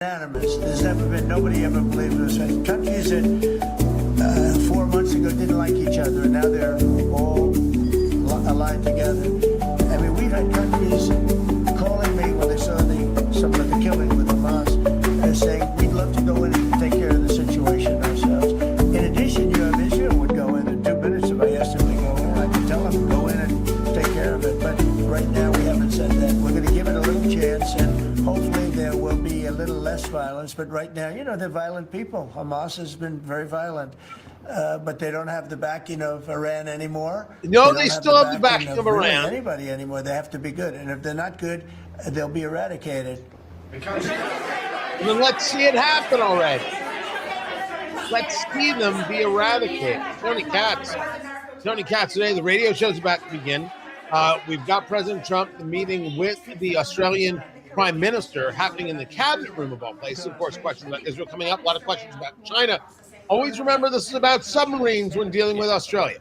Unanimous. There's never been, nobody ever believed this. Countries that 4 months ago didn't like each other, and now they're all allied together. I mean, we've had countries calling me when they saw some of the killing with Hamas, and saying, we'd love to go in and take care of the situation ourselves. In addition, you have Israel would go in 2 minutes if I asked them to go in. I could tell them, go in and take care of it. But right now, we haven't said that. We're going to give it a little chance, and hopefully there will be a little less violence. But right now, you know, they're violent people. Hamas has been very violent. But they don't have the backing of Iran anymore. No, they still have the backing of Iran. Really anybody anymore. They have to be good. And if they're not good, they'll be eradicated. Then let's see it happen already. Let's see them be eradicated. Tony Katz today. The radio show's about to begin. We've got President Trump meeting with the Australian Prime Minister happening in the cabinet room of all places. Of course, questions about Israel coming up. A lot of questions about China. Always remember this is about submarines when dealing with Australia.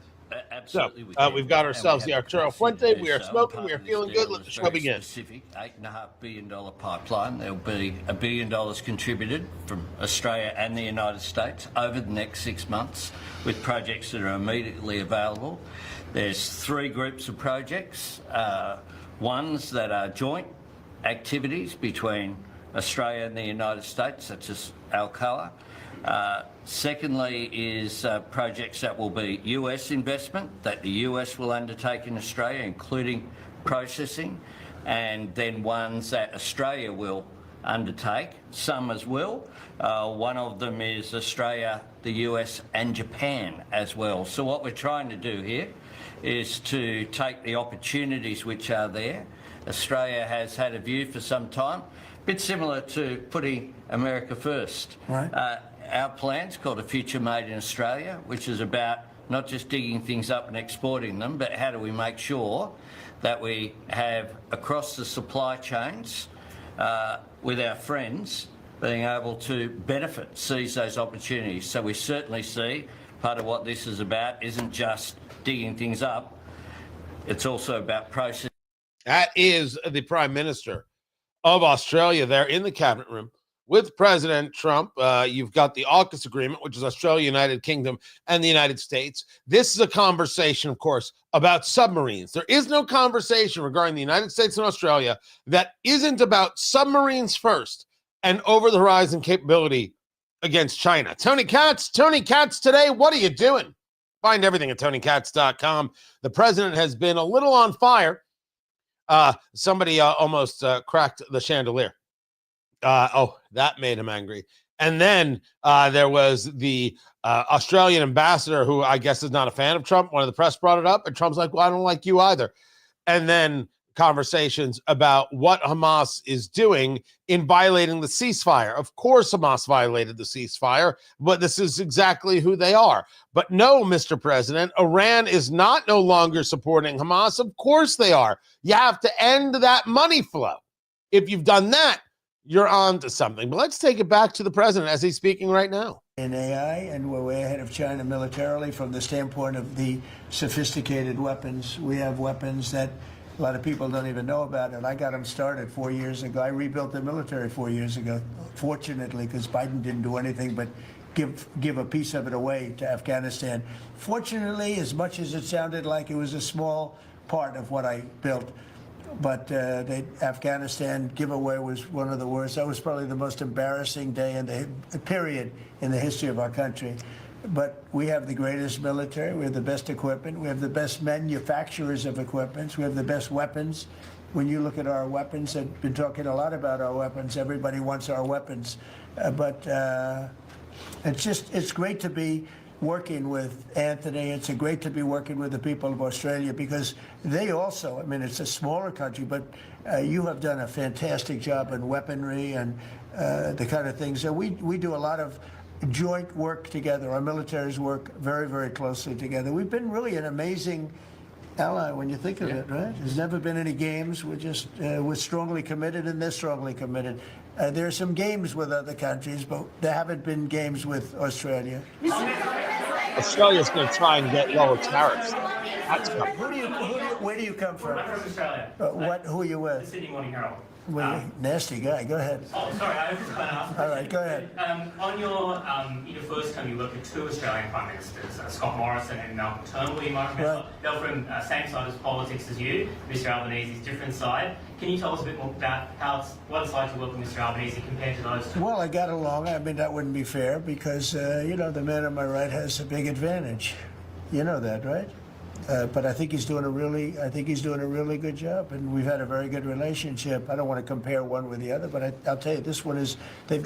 Absolutely. So we've got ourselves the Arturo Fuente. We are smoking. We are feeling good. Let the show begin. Specific $8.5 billion pipeline. There'll be $1 billion contributed from Australia and the United States over the next 6 months with projects that are immediately available. There's 3 groups of projects. Ones that are joint activities between Australia and the United States, such as Alcoa. Secondly is projects that will be US investment that the US will undertake in Australia, including processing, and then ones that Australia will undertake, some as well. One of them is Australia, the US and Japan as well. So what we're trying to do here is to take the opportunities which are there. Australia has had a view for some time, a bit similar to putting America first. Right. Our plan's called A Future Made in Australia, which is about not just digging things up and exporting them, but how do we make sure that we have across the supply chains with our friends being able to benefit, seize those opportunities. So we certainly see part of what this is about isn't just digging things up, it's also about processing. That is the Prime Minister of Australia there in the cabinet room with President Trump. You've got the AUKUS agreement, which is Australia, United Kingdom, and the United States. This is a conversation, of course, about submarines. There is no conversation regarding the United States and Australia that isn't about submarines first and over-the-horizon capability against China. Tony Katz today, what are you doing? Find everything at TonyKatz.com. The president has been a little on fire. Somebody almost cracked the chandelier. That made him angry. And then there was the Australian ambassador who I guess is not a fan of Trump. One of the press brought it up, and Trump's like, well, I don't like you either. And then conversations about what Hamas is doing in violating the ceasefire. Of course, Hamas violated the ceasefire, but this is exactly who they are. But no, Mr. President, Iran is not no longer supporting Hamas. Of course they are. You have to end that money flow. If you've done that, you're on to something. But let's take it back to the president as he's speaking right now. In AI, and we're way ahead of China militarily from the standpoint of the sophisticated weapons. We have weapons that a lot of people don't even know about it. I got them started 4 years ago. I rebuilt the military 4 years ago, fortunately, because Biden didn't do anything but give a piece of it away to Afghanistan. Fortunately, as much as it sounded like it was a small part of what I built, but the Afghanistan giveaway was one of the worst. That was probably the most embarrassing day in the period in the history of our country. But we have the greatest military. We have the best equipment. We have the best manufacturers of equipment. We have the best weapons. When you look at our weapons, I've been talking a lot about our weapons. Everybody wants our weapons. But it's great to be working with Anthony. It's great to be working with the people of Australia because they also, I mean, it's a smaller country, but you have done a fantastic job in weaponry and the kind of things. So we do a lot of joint work together. Our militaries work very, very closely together. We've been really an amazing ally when you think of it, right? There's never been any games. We're strongly committed, and they're strongly committed. There are some games with other countries, but there haven't been games with Australia. Australia's going to try and get lower tariffs. That's coming. Where do you come from? I'm from Australia. Who are you with? The Sydney Morning Herald. nasty guy. Go ahead. Oh, sorry, I was just going to ask. All right, go ahead. On in your first term, you worked with two Australian Prime Ministers, Scott Morrison and Malcolm Turnbull, you might remember. Right. They're from same side of politics as you. Mr Albanese's different side. Can you tell us a bit more about what it's like to work with Mr Albanese compared to those two? Well, I got along. I mean, that wouldn't be fair because, the man on my right has a big advantage. You know that, right? But I think he's doing a really good job, and we've had a very good relationship. I don't want to compare one with the other, but I'll tell you, this one is. They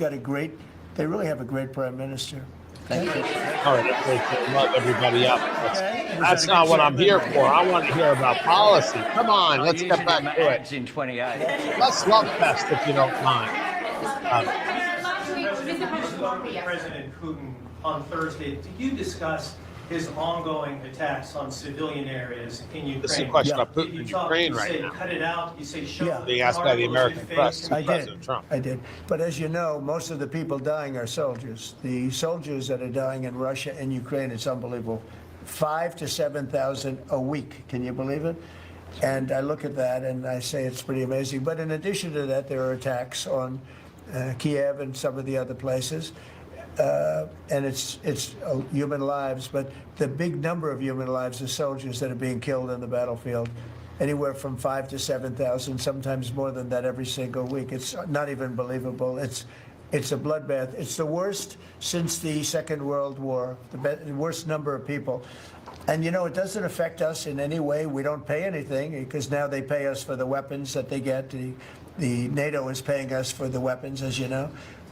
really have a great prime minister. Thank you. All right, great. Love everybody up. Okay. That's not what I'm here for. I want to hear about policy. Come on, let's get back to it. In 28. Let's love fest if you don't mind. President Putin on Thursday, did you discuss his ongoing attacks on civilian areas in Ukraine? This is a question about Putin You in talk- Ukraine you right say now. cut it out. You say show. Yeah. the Being asked by the articles American in press. face. I President did. Trump. I did. But as you know, most of the people dying are soldiers. The soldiers that are dying in Russia and Ukraine, it's unbelievable. 5,000 to 7,000 a week. Can you believe it? And I look at that and I say it's pretty amazing. But in addition to that, there are attacks on Kiev and some of the other places. And it's human lives, but the big number of human lives are soldiers that are being killed in the battlefield. Anywhere from 5,000 to 7,000, sometimes more than that every single week. It's not even believable. It's a bloodbath. It's the worst since the Second World War, the worst number of people. And, it doesn't affect us in any way. We don't pay anything because now they pay us for the weapons that they get. The NATO is paying us for the weapons, as you know.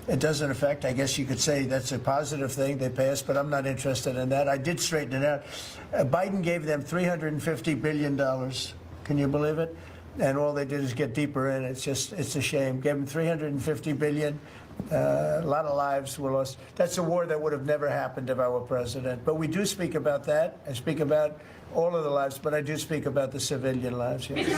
It doesn't affect. I guess you could say that's a positive thing. They pay us, but I'm not interested in that. I did straighten it out. Biden gave them $350 billion. Can you believe it? And all they did is get deeper in. It's a shame. Gave them $350 billion. A lot of lives were lost. That's a war that would have never happened if I were president. But we do speak about that. I speak about all of the lives, but I do speak about the civilian lives. Yes.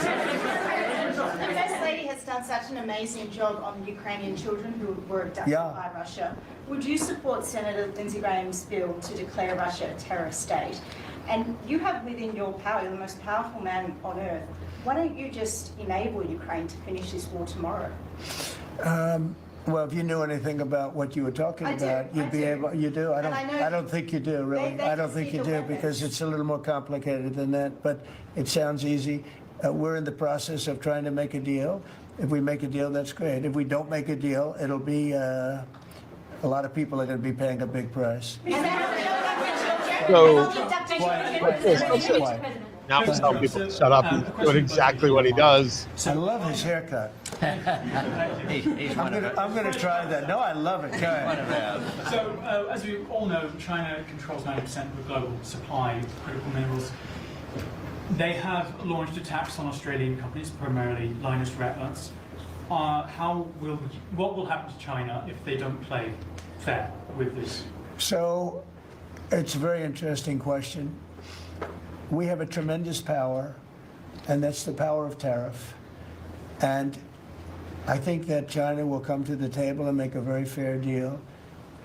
The First Lady has done such an amazing job on the Ukrainian children who were abducted by Russia. Would you support Senator Lindsey Graham's bill to declare Russia a terrorist state? And you have within your power, you're the most powerful man on earth. Why don't you just enable Ukraine to finish this war tomorrow? Well, if you knew anything about what you were talking about, you'd be able. You do. I don't think you do, really. I don't think you do because it's a little more complicated than that. But it sounds easy. We're in the process of trying to make a deal. If we make a deal, that's great. If we don't make a deal, it'll be a lot of people are going to be paying a big price. So, Quiet. now tell people to shut up. He's doing exactly what he does. I love his haircut. He's one of it. I'm going to try that. No, I love it. Go ahead. So, as we all know, China controls 90% of the global supply of critical minerals. They have launched attacks on Australian companies, primarily Lynas Rare Earths. What will happen to China if they don't play fair with this? So, it's a very interesting question. We have a tremendous power, and that's the power of tariff. And I think that China will come to the table and make a very fair deal,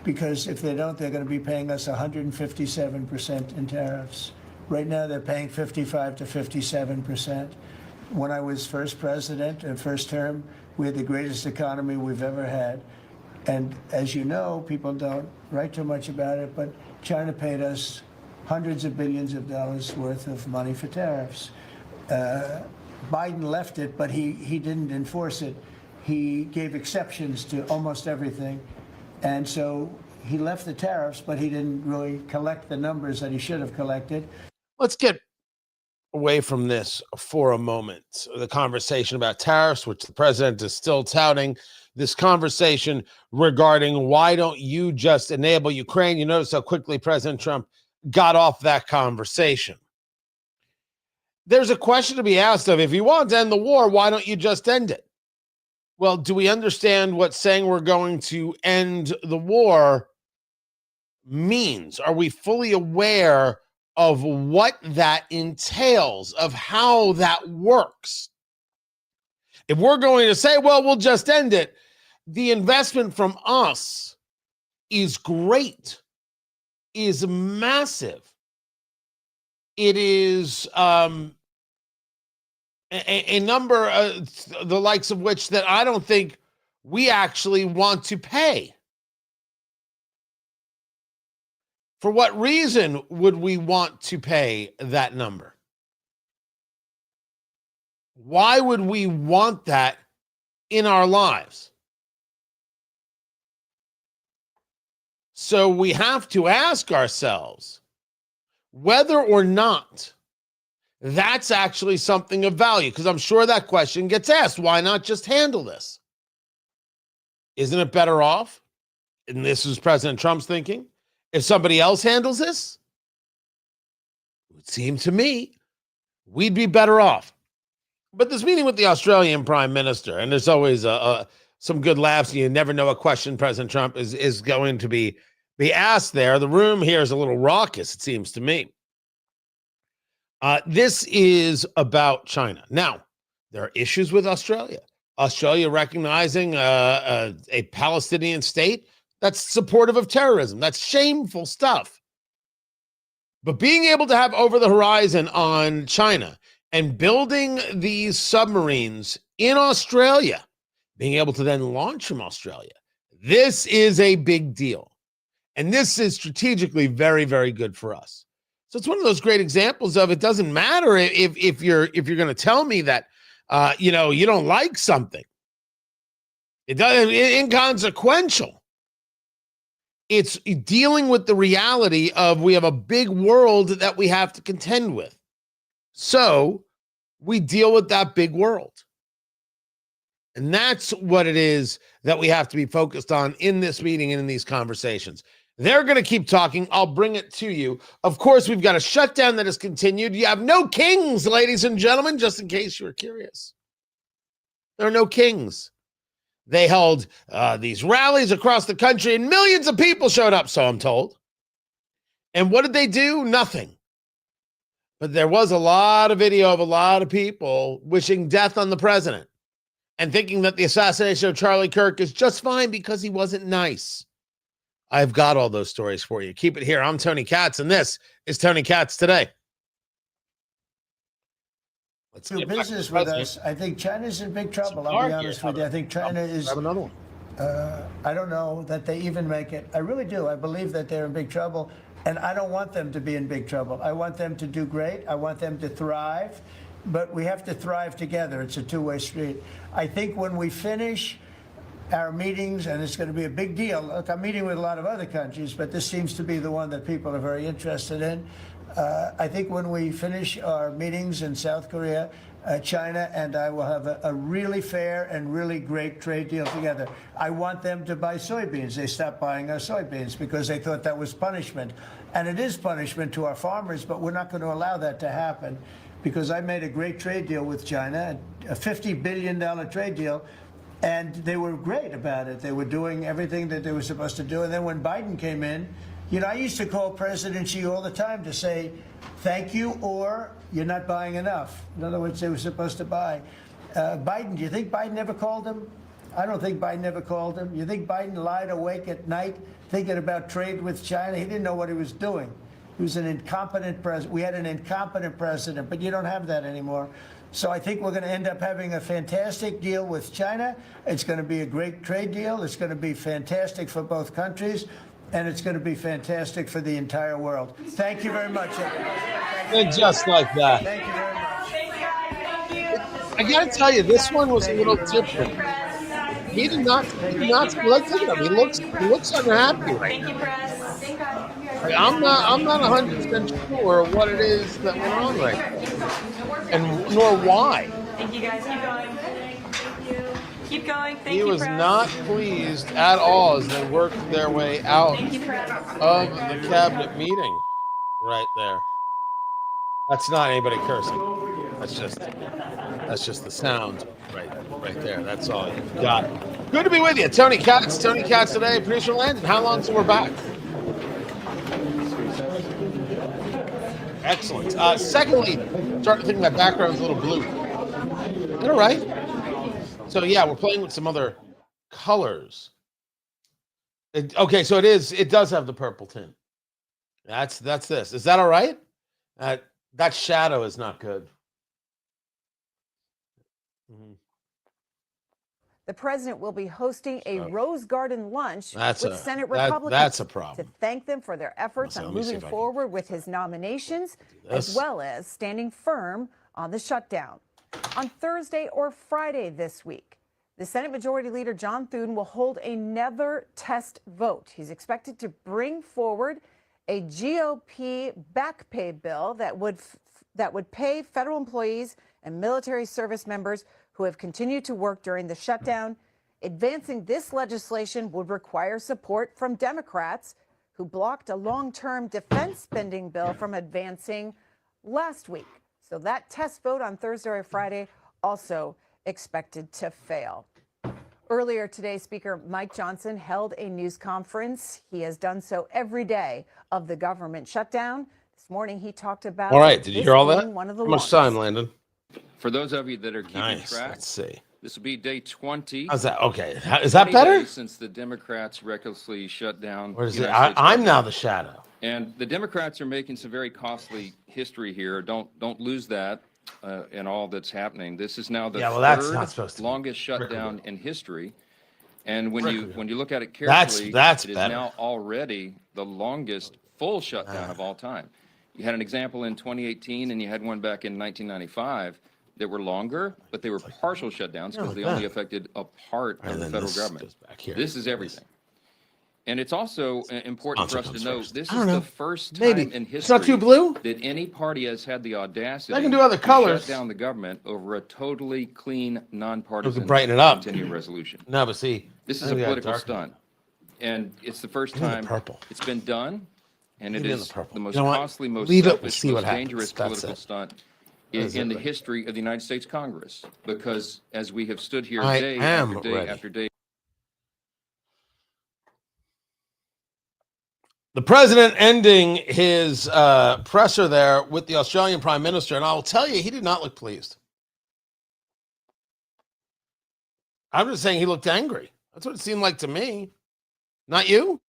because if they don't, they're going to be paying us 157% in tariffs. Right now, they're paying 55 to 57%. When I was first president, first term, we had the greatest economy we've ever had. And as you know, people don't write too much about it, but China paid us hundreds of billions of dollars worth of money for tariffs. Biden left it, but he didn't enforce it. He gave exceptions to almost everything. And so he left the tariffs, but he didn't really collect the numbers that he should have collected. Let's get away from this for a moment. The conversation about tariffs, which the president is still touting, this conversation regarding why don't you just enable Ukraine? You notice how quickly President Trump got off that conversation. There's a question to be asked of, if you want to end the war, why don't you just end it? Well, do we understand what saying we're going to end the war means? Are we fully aware of what that entails, of how that works? If we're going to say, well, we'll just end it, the investment from us is great, is massive. It is a number, the likes of which that I don't think we actually want to pay. For what reason would we want to pay that number? Why would we want that in our lives? So we have to ask ourselves whether or not that's actually something of value, because I'm sure that question gets asked. Why not just handle this? Isn't it better off, and this is President Trump's thinking, if somebody else handles this? It would seem to me we'd be better off. But this meeting with the Australian Prime Minister, and there's always some good laughs, and you never know what question President Trump is going to be asked there. The room here is a little raucous, it seems to me. This is about China. Now, there are issues with Australia. Australia recognizing a Palestinian state that's supportive of terrorism. That's shameful stuff. But being able to have over the horizon on China and building these submarines in Australia, being able to then launch from Australia, this is a big deal. And this is strategically very, very good for us. So it's one of those great examples of it doesn't matter if you're going to tell me that you don't like something. It doesn't inconsequential. It's dealing with the reality of we have a big world that we have to contend with. So we deal with that big world. And that's what it is that we have to be focused on in this meeting and in these conversations. They're going to keep talking. I'll bring it to you. Of course, we've got a shutdown that has continued. You have no kings, ladies and gentlemen, just in case you were curious. There are no kings. They held these rallies across the country, and millions of people showed up, so I'm told. And what did they do? Nothing. But there was a lot of video of a lot of people wishing death on the president and thinking that the assassination of Charlie Kirk is just fine because he wasn't nice. I've got all those stories for you. Keep it here. I'm Tony Katz, and this is Tony Katz Today. Let's do business with us. I think China's in big trouble. I'll be honest with you. I think China is. Have another one. I don't know that they even make it. I really do. I believe that they're in big trouble, and I don't want them to be in big trouble. I want them to do great. I want them to thrive, but we have to thrive together. It's a two-way street. I think when we finish our meetings, and it's going to be a big deal. Look, I'm meeting with a lot of other countries, but this seems to be the one that people are very interested in. I think when we finish our meetings in South Korea, China and I will have a really fair and really great trade deal together. I want them to buy soybeans. They stopped buying our soybeans because they thought that was punishment. And it is punishment to our farmers, but we're not going to allow that to happen because I made a great trade deal with China, a $50 billion trade deal. And they were great about it. They were doing everything that they were supposed to do. And then when Biden came in, I used to call President Xi all the time to say, thank you, or you're not buying enough. In other words, they were supposed to buy. Biden, do you think Biden ever called him? I don't think Biden ever called him. You think Biden lied awake at night thinking about trade with China? He didn't know what he was doing. He was an incompetent president. We had an incompetent president, but you don't have that anymore. So I think we're going to end up having a fantastic deal with China. It's going to be a great trade deal. It's going to be fantastic for both countries, and it's going to be fantastic for the entire world. Thank you very much, everybody. And just like that. Thank you very much. I got to tell you, this one was a little different. He did not look at him. He looks unhappy right now. I'm not 100% sure what it is that went on right now, and nor why. Thank you guys. Keep going. Keep going. Thank He you, was press. not pleased at all as they worked their way out Thank you, press. of the cabinet meeting right there. That's not anybody cursing. That's just the sound right there. That's all you've got. Good to be with you. Tony Katz Today, producer Landon. How long till we're back? Excellent. Secondly, starting to think my background's a little blue. Is that all right? So yeah, we're playing with some other colors. Okay, so it does have the purple tint. That's this. Is that all right? That shadow is not good. The president will be hosting a Rose Garden lunch with Senate that's Republicans a problem. to thank them for their efforts on moving forward with his nominations, as well as standing firm on the shutdown. On Thursday or Friday this week, the Senate Majority Leader John Thune will hold another test vote. He's expected to bring forward a GOP back pay bill that would pay federal employees and military service members who have continued to work during the shutdown. Advancing this legislation would require support from Democrats, who blocked a long-term defense spending bill from advancing last week. So that test vote on Thursday or Friday also expected to fail. Earlier today, Speaker Mike Johnson held a news conference. He has done so every day of the government shutdown. This morning, he talked about. All right, did you hear all that? One of the How much time, Landon? For those of you that are keeping track, Let's see. this will be day 20. How's that? Okay. Is that better? Since the Democrats recklessly shut down. Or is the it? United States I'm government. now the shadow. And the Democrats are making some very costly history here. Don't lose that in all that's happening. This is now the that's not supposed to be. longest shutdown in history. And when you look at it carefully, that's it is better. now already the longest full shutdown of all time. You had an example in 2018, and you had one back in 1995 that were longer, but they were partial shutdowns because they only affected a part of the federal government. This is everything. And it's also important for us to note, this is the first time in history it's not too blue that any party has had the audacity I can do other to colors. shut down the government over a totally clean, nonpartisan brighten it up. continuing resolution. No, but see, This is a political stunt, and it's the first time it's been done, and it is the most costly, most selfish, most dangerous political stunt in the history of the United States Congress. Because as we have stood here day after day after day. The president ending his presser there with the Australian Prime Minister, and I'll tell you, he did not look pleased. I'm just saying he looked angry. That's what it seemed like to me. Not you?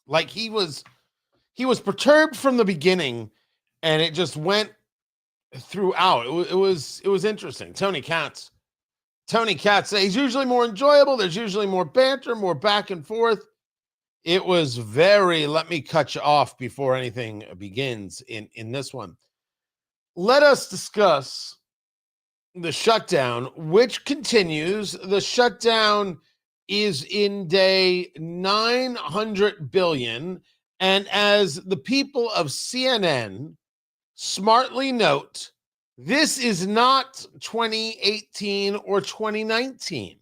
Like he was perturbed from the beginning, and it just went throughout. It was interesting. Tony Katz, he's usually more enjoyable. There's usually more banter, more back and forth. It was very, let me cut you off before anything begins in this one. Let us discuss the shutdown, which continues. The shutdown is in day 900 billion. And as the people of CNN smartly note, this is not 2018 or 2019.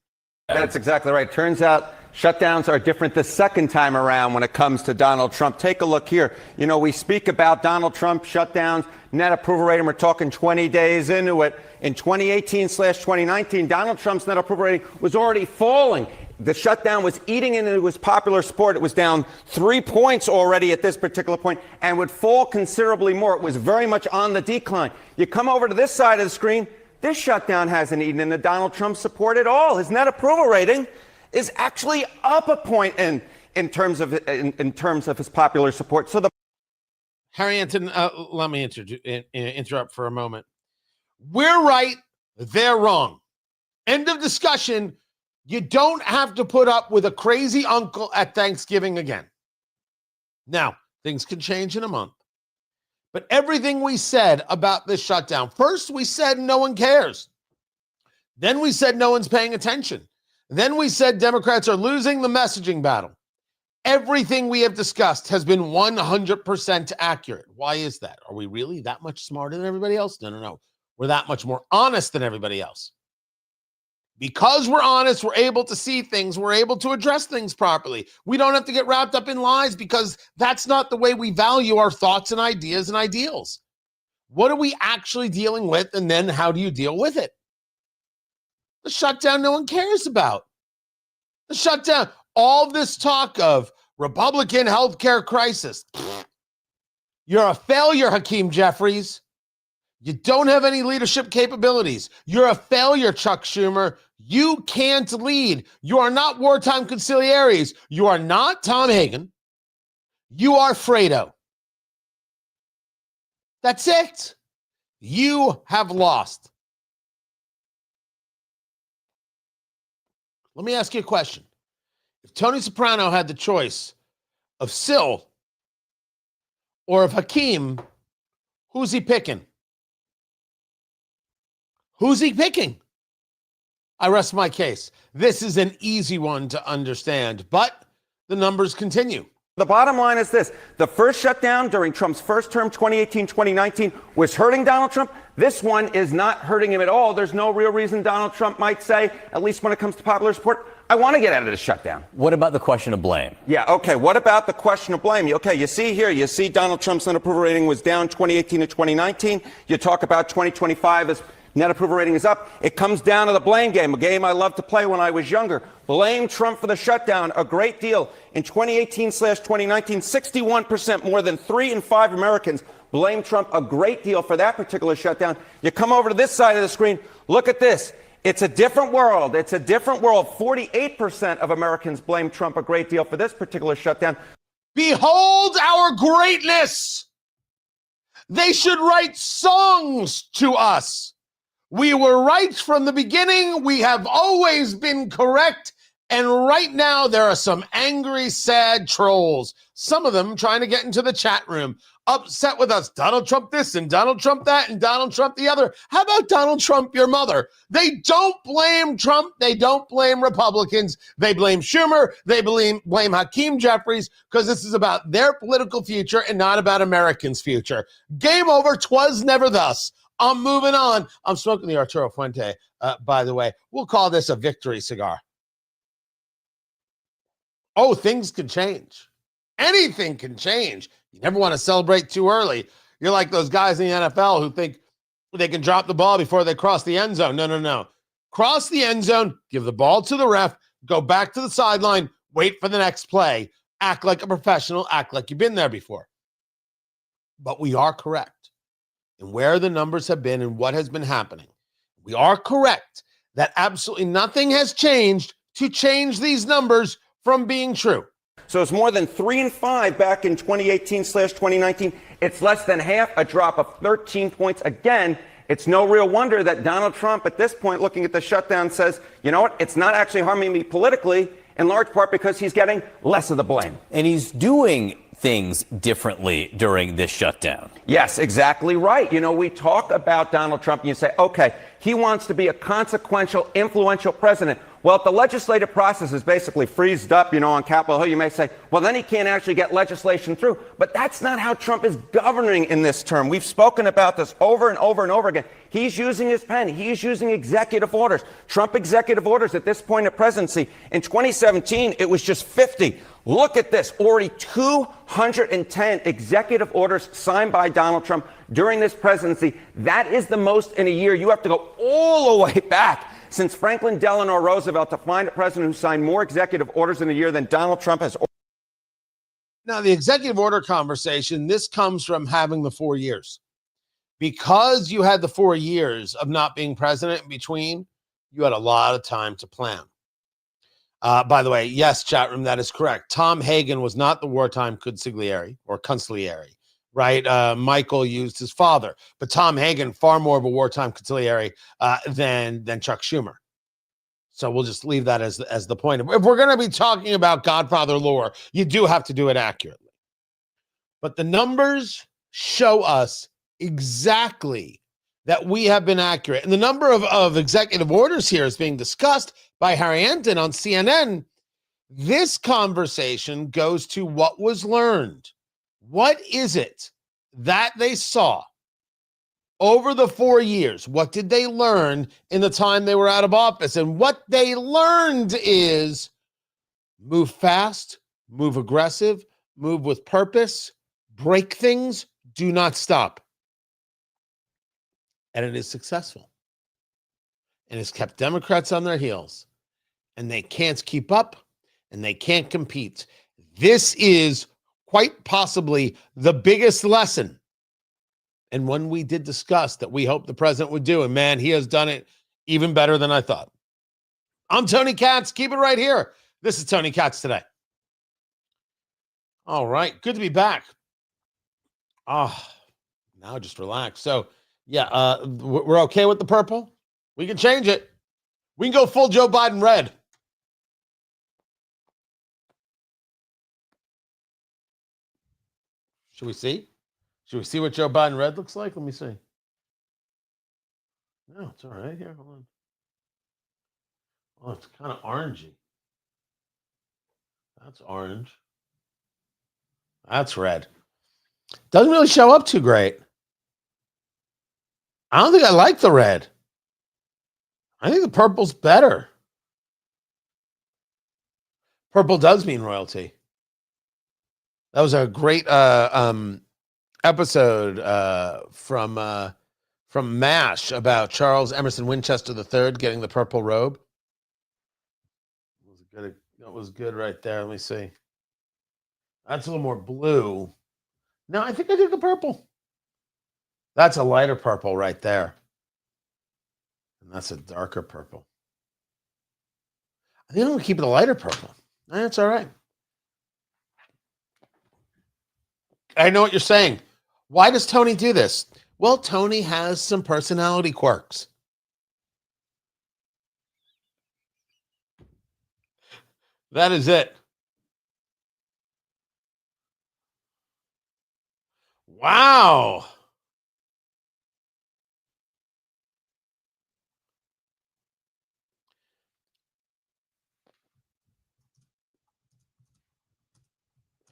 That's exactly right. Turns out shutdowns are different the second time around when it comes to Donald Trump. Take a look here. You know, we speak about Donald Trump shutdowns, net approval rating. We're talking 20 days into it. In 2018/2019, Donald Trump's net approval rating was already falling. The shutdown was eating into his popular support. It was down 3 points already at this particular point and would fall considerably more. It was very much on the decline. You come over to this side of the screen, this shutdown hasn't eaten into Donald Trump's support at all. His net approval rating is actually up a point in terms of his popular support. So Harry Anton, let me interrupt for a moment. We're right, they're wrong. End of discussion. You don't have to put up with a crazy uncle at Thanksgiving again. Now, things can change in a month. But everything we said about this shutdown, first we said no one cares. Then we said no one's paying attention. Then we said Democrats are losing the messaging battle. Everything we have discussed has been 100% accurate. Why is that? Are we really that much smarter than everybody else? No. We're that much more honest than everybody else. Because we're honest, we're able to see things. We're able to address things properly. We don't have to get wrapped up in lies because that's not the way we value our thoughts and ideas and ideals. What are we actually dealing with? And then how do you deal with it? The shutdown no one cares about. The shutdown, all this talk of Republican healthcare crisis. You're a failure, Hakeem Jeffries. You don't have any leadership capabilities. You're a failure, Chuck Schumer. You can't lead. You are not wartime conciliaries. You are not Tom Hagen. You are Fredo. That's it. You have lost. Let me ask you a question. If Tony Soprano had the choice of Syl or of Hakeem, who's he picking? Who's he picking? I rest my case. This is an easy one to understand, but the numbers continue. The bottom line is this. The first shutdown during Trump's first term, 2018, 2019, was hurting Donald Trump. This one is not hurting him at all. There's no real reason Donald Trump might say, at least when it comes to popular support, I want to get out of the shutdown. What about the question of blame? Yeah, okay. What about the question of blame? Okay, you see here, you see Donald Trump's net approval rating was down 2018 to 2019. You talk about 2025 as net approval rating is up. It comes down to the blame game, a game I loved to play when I was younger. Blame Trump for the shutdown, a great deal. In 2018/2019, 61%, more than 3 in 5 Americans blame Trump a great deal for that particular shutdown. You come over to this side of the screen, look at this. It's a different world. It's a different world. 48% of Americans blame Trump a great deal for this particular shutdown. Behold our greatness. They should write songs to us. We were right from the beginning. We have always been correct. And right now, there are some angry, sad trolls. Some of them trying to get into the chat room, upset with us. Donald Trump this and Donald Trump that and Donald Trump the other. How about Donald Trump, your mother? They don't blame Trump. They don't blame Republicans. They blame Schumer. They blame Hakeem Jeffries because this is about their political future and not about Americans' future. Game over. 'Twas never thus. I'm moving on. I'm smoking the Arturo Fuente, by the way. We'll call this a victory cigar. Oh, things can change. Anything can change. You never want to celebrate too early. You're like those guys in the NFL who think they can drop the ball before they cross the end zone. No. Cross the end zone, give the ball to the ref, go back to the sideline, wait for the next play. Act like a professional, act like you've been there before. But we are correct in where the numbers have been and what has been happening. We are correct that absolutely nothing has changed to change these numbers from being true. So it's more than 3 in 5 back in 2018/2019. It's less than half, a drop of 13 points. Again, it's no real wonder that Donald Trump at this point, looking at the shutdown, says, you know what, it's not actually harming me politically, in large part because he's getting less of the blame. And he's doing things differently during this shutdown. Yes, exactly right. You know, we talk about Donald Trump and you say, okay, he wants to be a consequential, influential president. Well, if the legislative process is basically freezed up, on Capitol Hill, you may say, well, then he can't actually get legislation through. But that's not how Trump is governing in this term. We've spoken about this over and over and over again. He's using his pen. He's using executive orders. Trump executive orders at this point of presidency. In 2017, it was just 50. Look at this. Already 210 executive orders signed by Donald Trump during this presidency. That is the most in a year. You have to go all the way back since Franklin Delano Roosevelt to find a president who signed more executive orders in a year than Donald Trump has. Now, the executive order conversation, this comes from having the 4 years. Because you had the 4 years of not being president in between, you had a lot of time to plan. By the way, yes, chat room, that is correct. Tom Hagen was not the wartime consigliere or consigliere, right? Michael used his father, but Tom Hagen, far more of a wartime consigliere than Chuck Schumer. So we'll just leave that as the point. If we're going to be talking about Godfather lore, you do have to do it accurately. But the numbers show us exactly that we have been accurate. And the number of executive orders here is being discussed by Harry Enten on CNN. This conversation goes to what was learned. What is it that they saw over the 4 years? What did they learn in the time they were out of office? And what they learned is move fast, move aggressive, move with purpose, break things, do not stop. And it is successful. And it's kept Democrats on their heels. And they can't keep up and they can't compete. This is quite possibly the biggest lesson. And one we did discuss that we hope the president would do. And man, he has done it even better than I thought. I'm Tony Katz. Keep it right here. This is Tony Katz Today. All right. Good to be back. Now just relax. So, yeah, we're okay with the purple. We can change it. We can go full Joe Biden red. Should we see? Should we see what Joe Biden red looks like? Let me see. No, it's all right. Here, hold on. Oh, it's kind of orangey. That's orange. That's red. Doesn't really show up too great. I don't think I like the red. I think the purple's better. Purple does mean royalty. That was a great episode from MASH about Charles Emerson Winchester III getting the purple robe. That was good right there. Let me see. That's a little more blue. No, I think I did the purple. That's a lighter purple right there. And that's a darker purple. I think I'm going to keep it a lighter purple. That's all right. I know what you're saying. Why does Tony do this? Well, Tony has some personality quirks. That is it. Wow.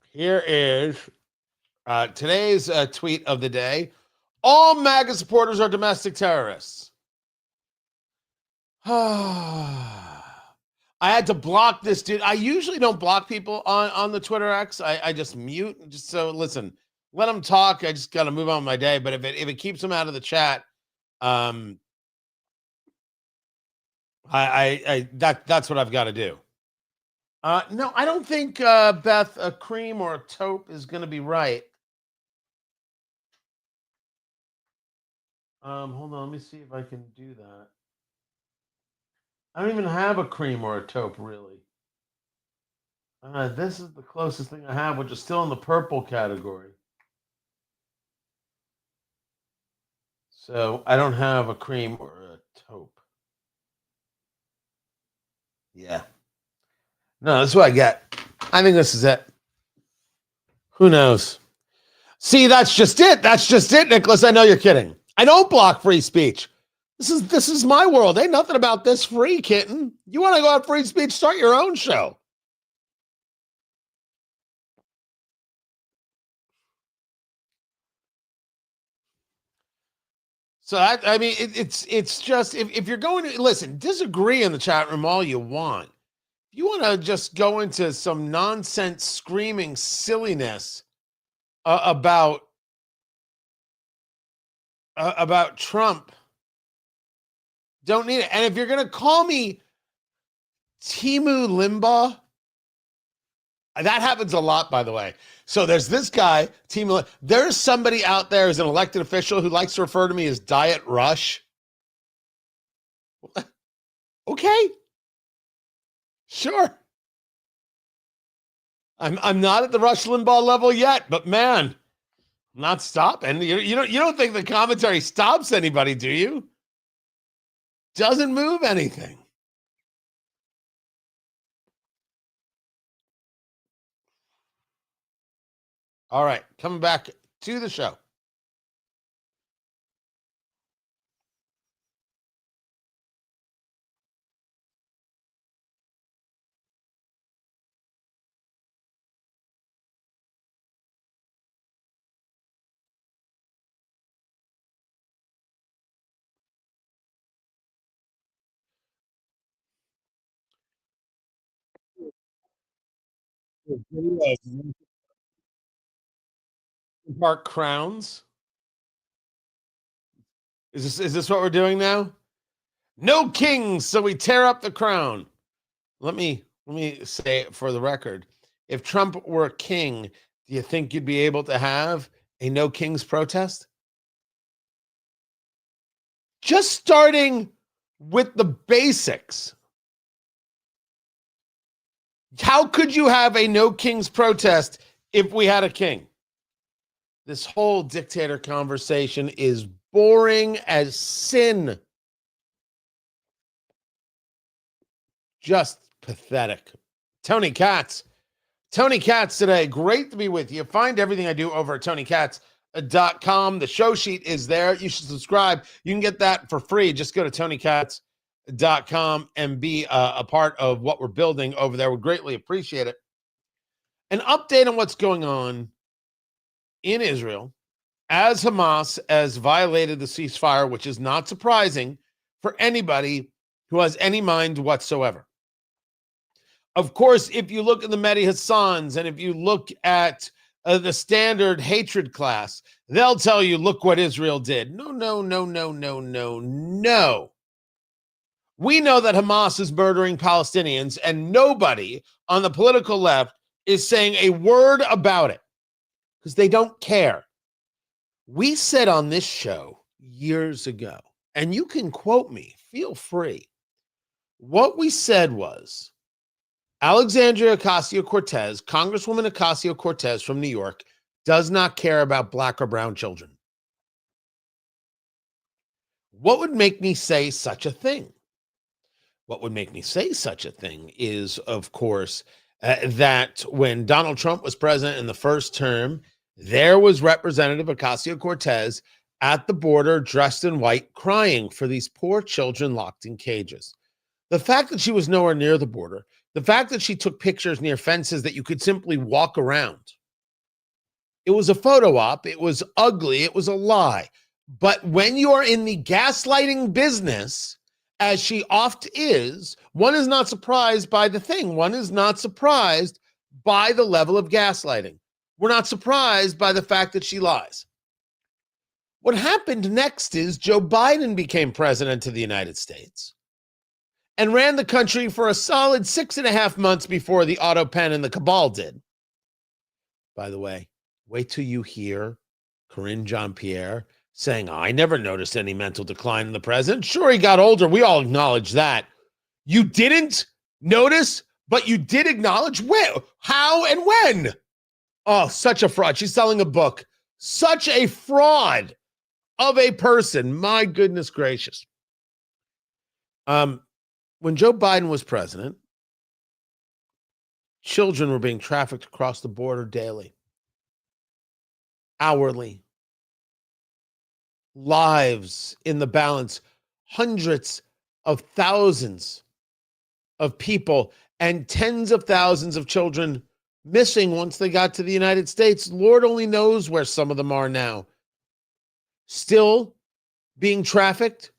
Here is today's tweet of the day. All MAGA supporters are domestic terrorists. I had to block this dude. I usually don't block people on the Twitter X. I just mute. Just so listen, let them talk. I just got to move on with my day. But if it keeps them out of the chat, that's what I've got to do. No, I don't think Beth, a cream or a taupe is going to be right. Hold on, let me see if I can do that. I don't even have a cream or a taupe, really. This is the closest thing I have, which is still in the purple category. So I don't have a cream or a taupe. Yeah. No, this is what I get. I think this is it. Who knows? See, that's just it. That's just it, Nicholas. I know you're kidding. I don't block free speech. This is my world. Ain't nothing about this free, kitten. You want to go out free speech? Start your own show. So I mean, it's just if you're going to listen, disagree in the chat room all you want. If you want to just go into some nonsense, screaming silliness about Trump, don't need it. And if you're going to call me Timu Limbaugh, that happens a lot, by the way. So there's this guy, Timu. There's somebody out there who's an elected official who likes to refer to me as Diet Rush. Okay. Sure. I'm not at the Rush Limbaugh level yet, but man, I'm not stopping. You don't think the commentary stops anybody, do you? Doesn't move anything. All right, coming back to the show. Park crowns. Is this what we're doing now? No kings, so we tear up the crown. Let me say it for the record. If Trump were a king, do you think you'd be able to have a no kings protest? Just starting with the basics. How could you have a no kings protest if we had a king? This whole dictator conversation is boring as sin. Just pathetic. Tony Katz today. Great to be with you. Find everything I do over at TonyKatz.com. The show sheet is there. You should subscribe. You can get that for free. Just go to TonyKatz.com and be a part of what we're building over there. We'd greatly appreciate it. An update on what's going on in Israel as Hamas has violated the ceasefire, which is not surprising for anybody who has any mind whatsoever. Of course, if you look at the Mehdi Hassans and if you look at the standard hatred class, they'll tell you, look what Israel did. No. We know that Hamas is murdering Palestinians, and nobody on the political left is saying a word about it because they don't care. We said on this show years ago, and you can quote me, feel free. What we said was, Alexandria Ocasio-Cortez, Congresswoman Ocasio-Cortez from New York, does not care about black or brown children. What would make me say such a thing? What would make me say such a thing is, of course, that when Donald Trump was president in the first term, there was Representative Ocasio-Cortez at the border dressed in white crying for these poor children locked in cages. The fact that she was nowhere near the border, the fact that she took pictures near fences that you could simply walk around, it was a photo op, it was ugly, it was a lie. But when you are in the gaslighting business, as she oft is, one is not surprised by the thing. One is not surprised by the level of gaslighting. We're not surprised by the fact that she lies. What happened next is Joe Biden became president of the United States and ran the country for a solid 6.5 months before the auto pen and the cabal did. By the way, wait till you hear Karine Jean-Pierre saying, I never noticed any mental decline in the president. Sure, he got older. We all acknowledge that. You didn't notice, but you did acknowledge where, how, and when. Oh, such a fraud. She's selling a book. Such a fraud of a person. My goodness gracious. When Joe Biden was president, children were being trafficked across the border daily, hourly. Lives in the balance, hundreds of thousands of people and tens of thousands of children missing once they got to the United States. Lord only knows where some of them are now. Still being trafficked,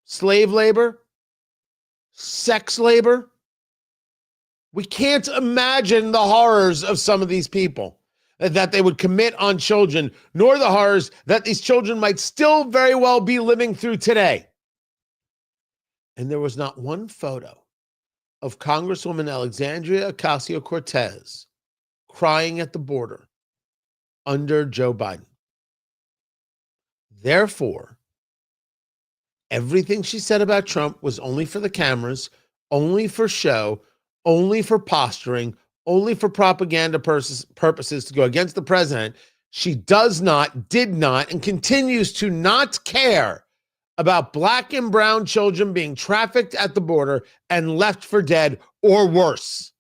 slave labor, sex labor. We can't imagine the horrors of some of these people that they would commit on children, nor the horrors that these children might still very well be living through today. And there was not one photo of Congresswoman Alexandria Ocasio-Cortez crying at the border under Joe Biden. Therefore, everything she said about Trump was only for the cameras, only for show, only for posturing, only for propaganda purposes to go against the president. She does not, did not, and continues to not care about black and brown children being trafficked at the border and left for dead or worse.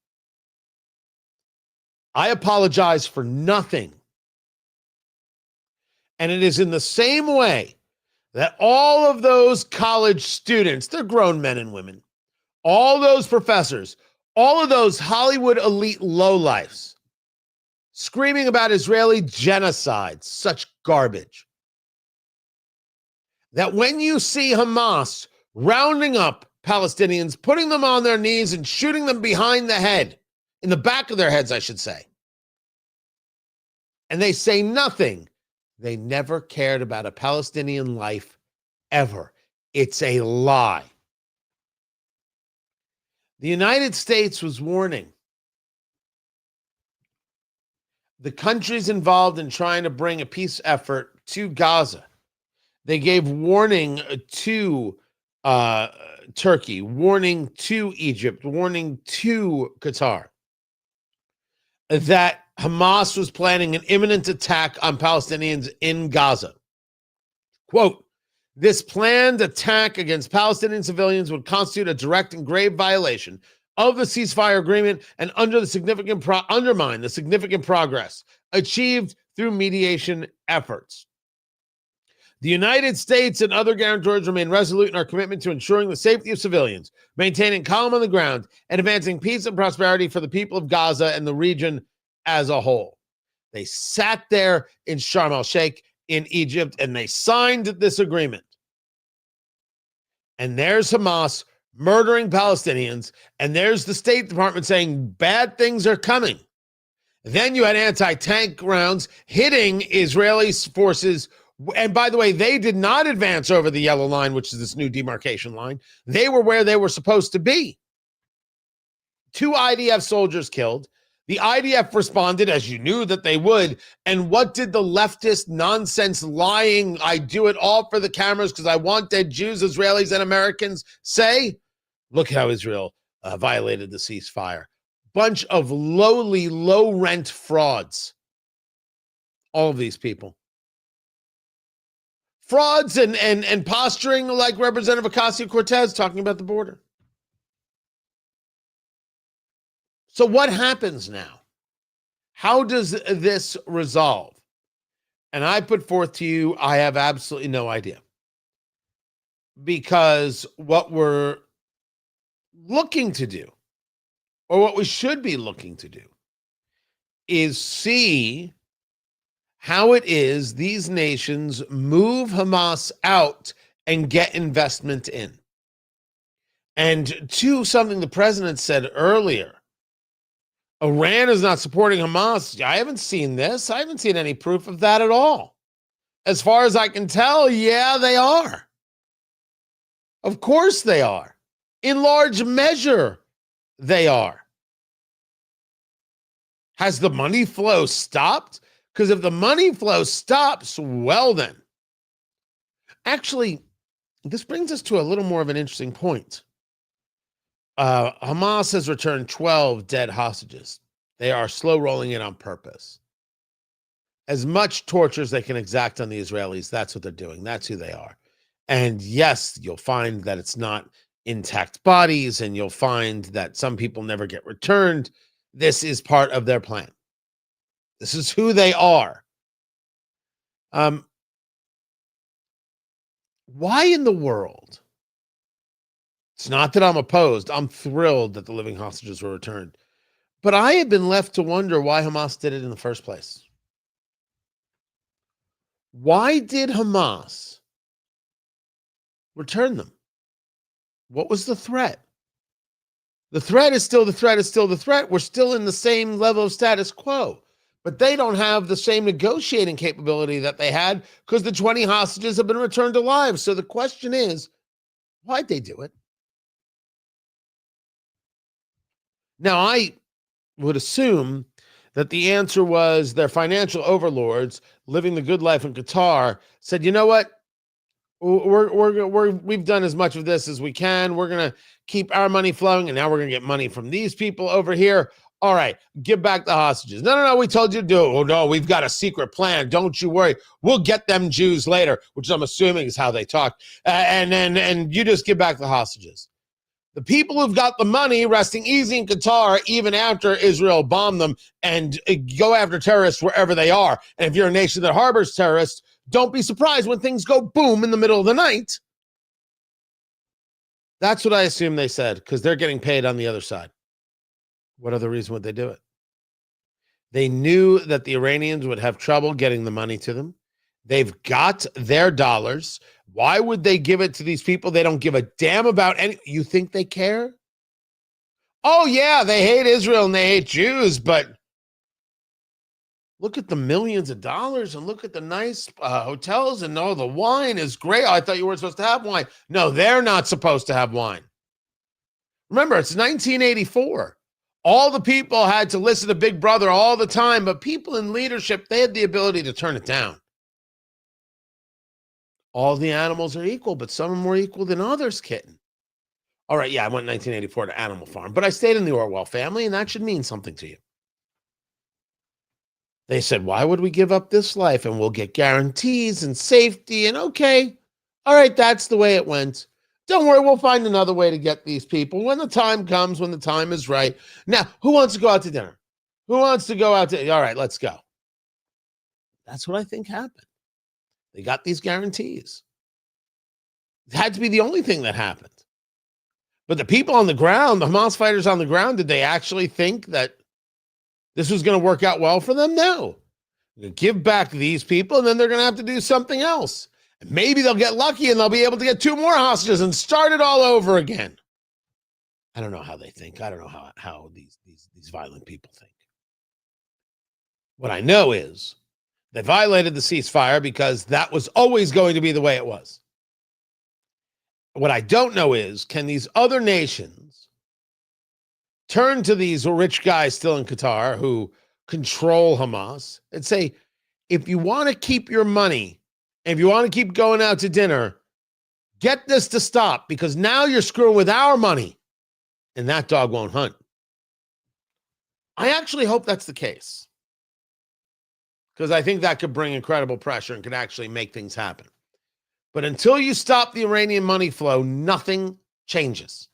I apologize for nothing. And it is in the same way that all of those college students, they're grown men and women, all those professors, all of those Hollywood elite lowlifes screaming about Israeli genocide, such garbage, that when you see Hamas rounding up Palestinians, putting them on their knees and shooting them behind the head, in the back of their heads, I should say, and they say nothing, they never cared about a Palestinian life ever. It's a lie. The United States was warning the countries involved in trying to bring a peace effort to Gaza. They gave warning to Turkey, warning to Egypt, warning to Qatar, that Hamas was planning an imminent attack on Palestinians in Gaza. Quote, this planned attack against Palestinian civilians would constitute a direct and grave violation of the ceasefire agreement and undermine the significant progress achieved through mediation efforts. The United States and other guarantors remain resolute in our commitment to ensuring the safety of civilians, maintaining calm on the ground, and advancing peace and prosperity for the people of Gaza and the region as a whole. They sat there in Sharm el-Sheikh in Egypt and they signed this agreement. And there's Hamas murdering Palestinians, and there's the State Department saying bad things are coming. Then you had anti-tank rounds hitting Israeli forces. And by the way, they did not advance over the yellow line, which is this new demarcation line. They were where they were supposed to be. 2 IDF soldiers killed. The IDF responded as you knew that they would. And what did the leftist nonsense lying, I do it all for the cameras because I want dead Jews, Israelis, and Americans say? Look how Israel violated the ceasefire. Bunch of lowly, low-rent frauds. All of these people. Frauds and posturing like Representative Ocasio-Cortez talking about the border. So what happens now? How does this resolve? And I put forth to you, I have absolutely no idea. Because what we're looking to do, or what we should be looking to do, is see how it is these nations move Hamas out and get investment in. And to something the president said earlier, Iran is not supporting Hamas. I haven't seen this. I haven't seen any proof of that at all. As far as I can tell, yeah, they are. Of course they are. In large measure, they are. Has the money flow stopped? Because if the money flow stops, well then. Actually, this brings us to a little more of an interesting point. Hamas has returned 12 dead hostages. They are slow rolling it on purpose. As much torture as they can exact on the Israelis, that's what they're doing. That's who they are. And yes, you'll find that it's not intact bodies, and you'll find that some people never get returned. This is part of their plan. This is who they are. Why in the world? It's not that I'm opposed. I'm thrilled that the living hostages were returned. But I have been left to wonder why Hamas did it in the first place. Why did Hamas return them? What was the threat? The threat is still the threat is still the threat. We're still in the same level of status quo. But they don't have the same negotiating capability that they had because the 20 hostages have been returned alive. So the question is, why'd they do it? Now, I would assume that the answer was their financial overlords living the good life in Qatar said, you know what? We've done as much of this as we can. We're going to keep our money flowing, and now we're going to get money from these people over here. All right, give back the hostages. No, we told you to do it. Oh, no, we've got a secret plan. Don't you worry. We'll get them Jews later, which I'm assuming is how they talk. And you just give back the hostages. The people who've got the money resting easy in Qatar, even after Israel bombed them, and go after terrorists wherever they are. And if you're a nation that harbors terrorists, don't be surprised when things go boom in the middle of the night. That's what I assume they said, because they're getting paid on the other side. What other reason would they do it? They knew that the Iranians would have trouble getting the money to them. They've got their dollars. Why would they give it to these people they don't give a damn about? You think they care? Oh, yeah, they hate Israel and they hate Jews, but look at the millions of dollars and look at the nice hotels and the wine is great. Oh, I thought you weren't supposed to have wine. No, they're not supposed to have wine. Remember, it's 1984. All the people had to listen to Big Brother all the time, but people in leadership, they had the ability to turn it down. All the animals are equal, but some are more equal than others, kitten. All right, yeah, I went 1984 to Animal Farm, but I stayed in the Orwell family, and that should mean something to you. They said, why would we give up this life? And we'll get guarantees and safety. And okay, all right, that's the way it went. Don't worry, we'll find another way to get these people when the time comes, when the time is right. Now, who wants to go out to dinner? Who wants to go out to, all right, let's go. That's what I think happened. They got these guarantees. It had to be the only thing that happened. But the people on the ground, the Hamas fighters on the ground, did they actually think that this was going to work out well for them? No. Give back to these people, and then they're going to have to do something else. And maybe they'll get lucky and they'll be able to get 2 more hostages and start it all over again. I don't know how they think. I don't know how these violent people think. What I know is they violated the ceasefire because that was always going to be the way it was. What I don't know is, can these other nations turn to these rich guys still in Qatar who control Hamas and say, if you want to keep your money, if you want to keep going out to dinner, get this to stop, because now you're screwing with our money and that dog won't hunt. I actually hope that's the case, because I think that could bring incredible pressure and could actually make things happen. But until you stop the Iranian money flow, nothing changes.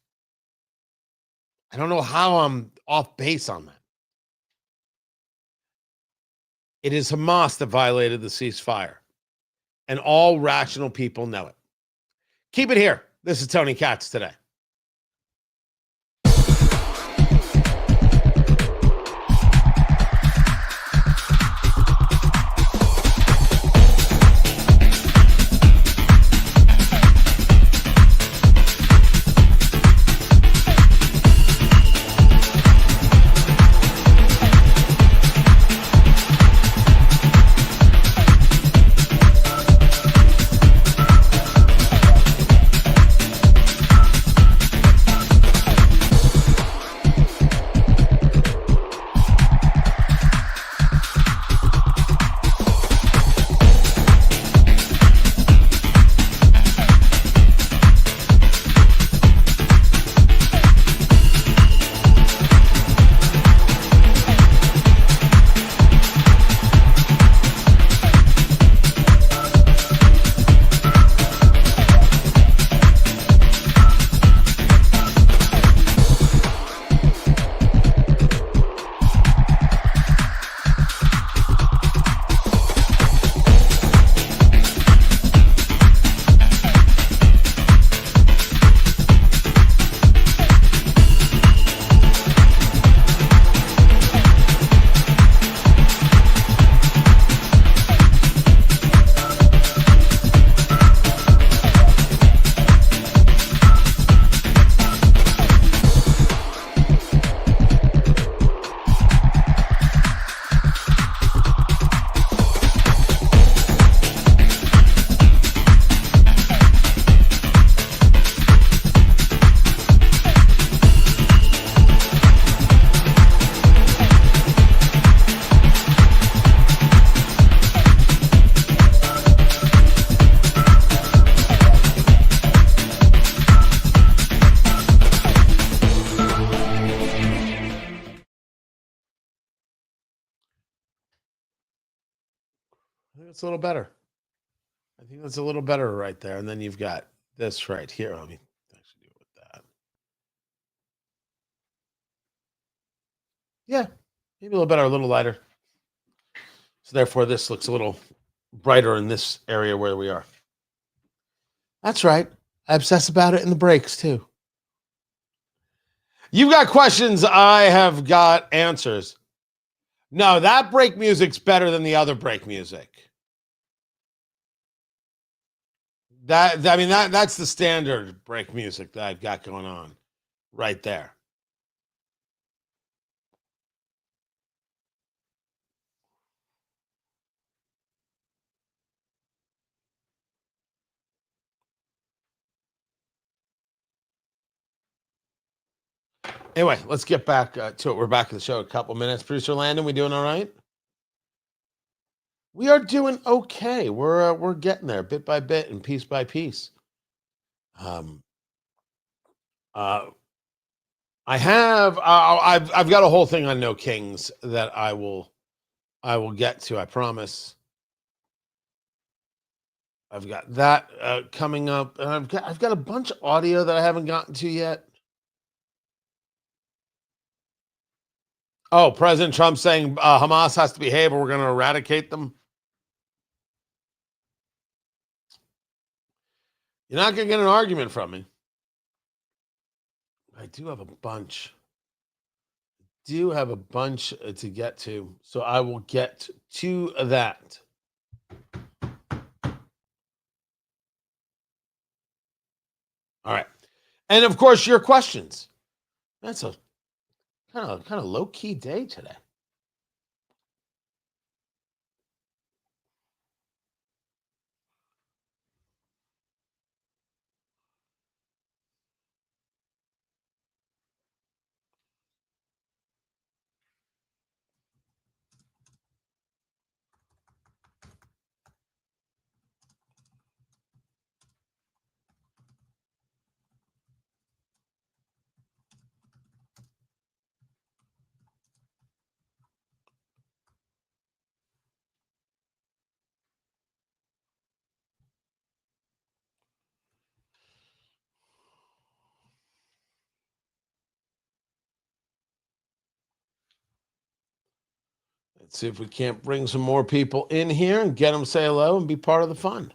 I don't know how I'm off base on that. It is Hamas that violated the ceasefire, and all rational people know it. Keep it here. This is Tony Katz Today. It's a little better. I think that's a little better right there. And then you've got this right here. Let me actually do it with that. Yeah, maybe a little better, a little lighter. So therefore, this looks a little brighter in this area where we are. That's right. I obsess about it in the breaks too. You've got questions. I have got answers. No, that break music's better than the other break music. That's the standard break music that I've got going on right there. Anyway, let's get back to it. We're back in the show in a couple minutes. Producer Landon, we doing all right? We are doing okay. We're getting there bit by bit and piece by piece. I've got a whole thing on No Kings that I will I will get to, I promise. I've got that coming up, and I've got a bunch of audio that I haven't gotten to yet. Oh, President Trump saying Hamas has to behave or we're going to eradicate them. You're not going to get an argument from me. I do have a bunch. To get to, so I will get to that. All right. And of course, your questions. That's a kind of low-key day today. Let's see if we can't bring some more people in here and get them to say hello and be part of the fun.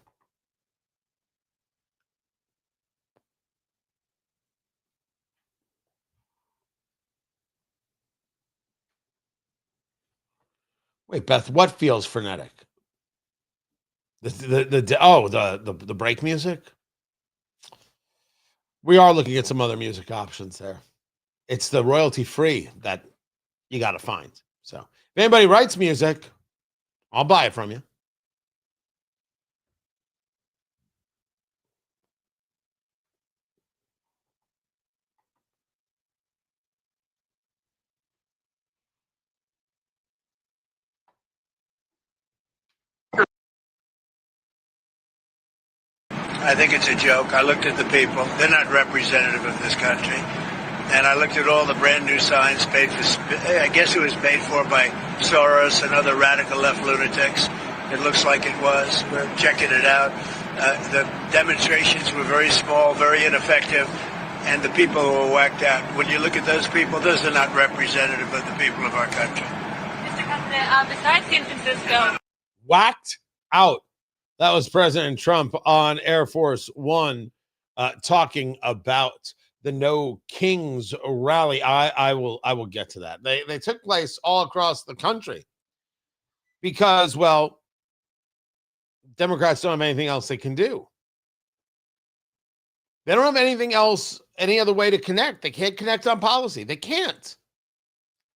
Wait, Beth, what feels frenetic? The break music? We are looking at some other music options there. It's the royalty free that you got to find. So if anybody writes music, I'll buy it from you. I think it's a joke. I looked at the people. They're not representative of this country. And I looked at all the brand new signs paid for, I guess it was paid for by Soros and other radical left lunatics. It looks like it was. We're checking it out. The demonstrations were very small, very ineffective, and the people were whacked out. When you look at those people, those are not representative of the people of our country. Mr. President, besides San Francisco. Whacked out. That was President Trump on Air Force One talking about the No Kings rally. I will get to that. They took place all across the country because, well, Democrats don't have anything else they can do. They don't have anything else, any other way to connect. They can't connect on policy. They can't.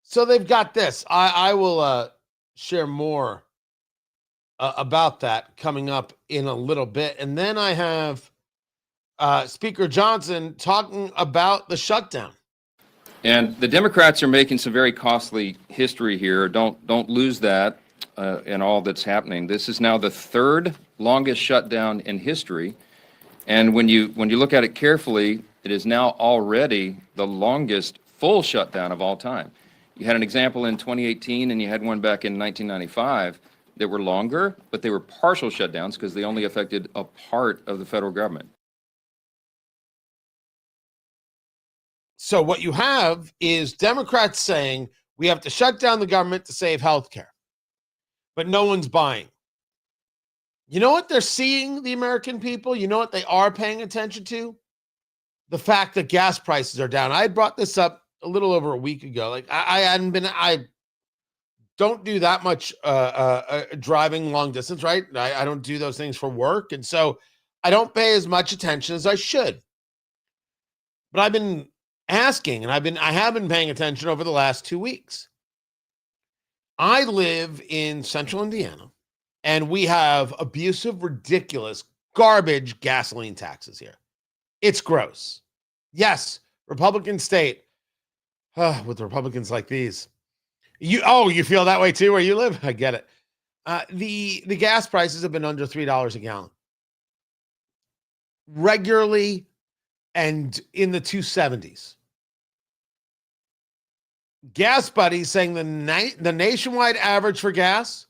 So they've got this. I will share more about that coming up in a little bit. And then I have Speaker Johnson talking about the shutdown. And the Democrats are making some very costly history here. Don't lose that in all that's happening. This is now the third longest shutdown in history. And when you look at it carefully, it is now already the longest full shutdown of all time. You had an example in 2018 and you had one back in 1995 that were longer, but they were partial shutdowns because they only affected a part of the federal government. So what you have is Democrats saying we have to shut down the government to save health care, but no one's buying. You know what they're seeing, the American people? You know what they are paying attention to? The fact that gas prices are down. I had brought this up a little over a week ago. Like I don't do that much driving long distance, right? I don't do those things for work. And so I don't pay as much attention as I should. But I've been asking, and I have been paying attention over the last 2 weeks. I live in central Indiana, and we have abusive, ridiculous, garbage gasoline taxes here. It's gross. Yes, Republican state. With Republicans like these. You feel that way too where you live? I get it. The gas prices have been under $3 a gallon. Regularly and in the 270s. Gas Buddy saying the nationwide average for gas,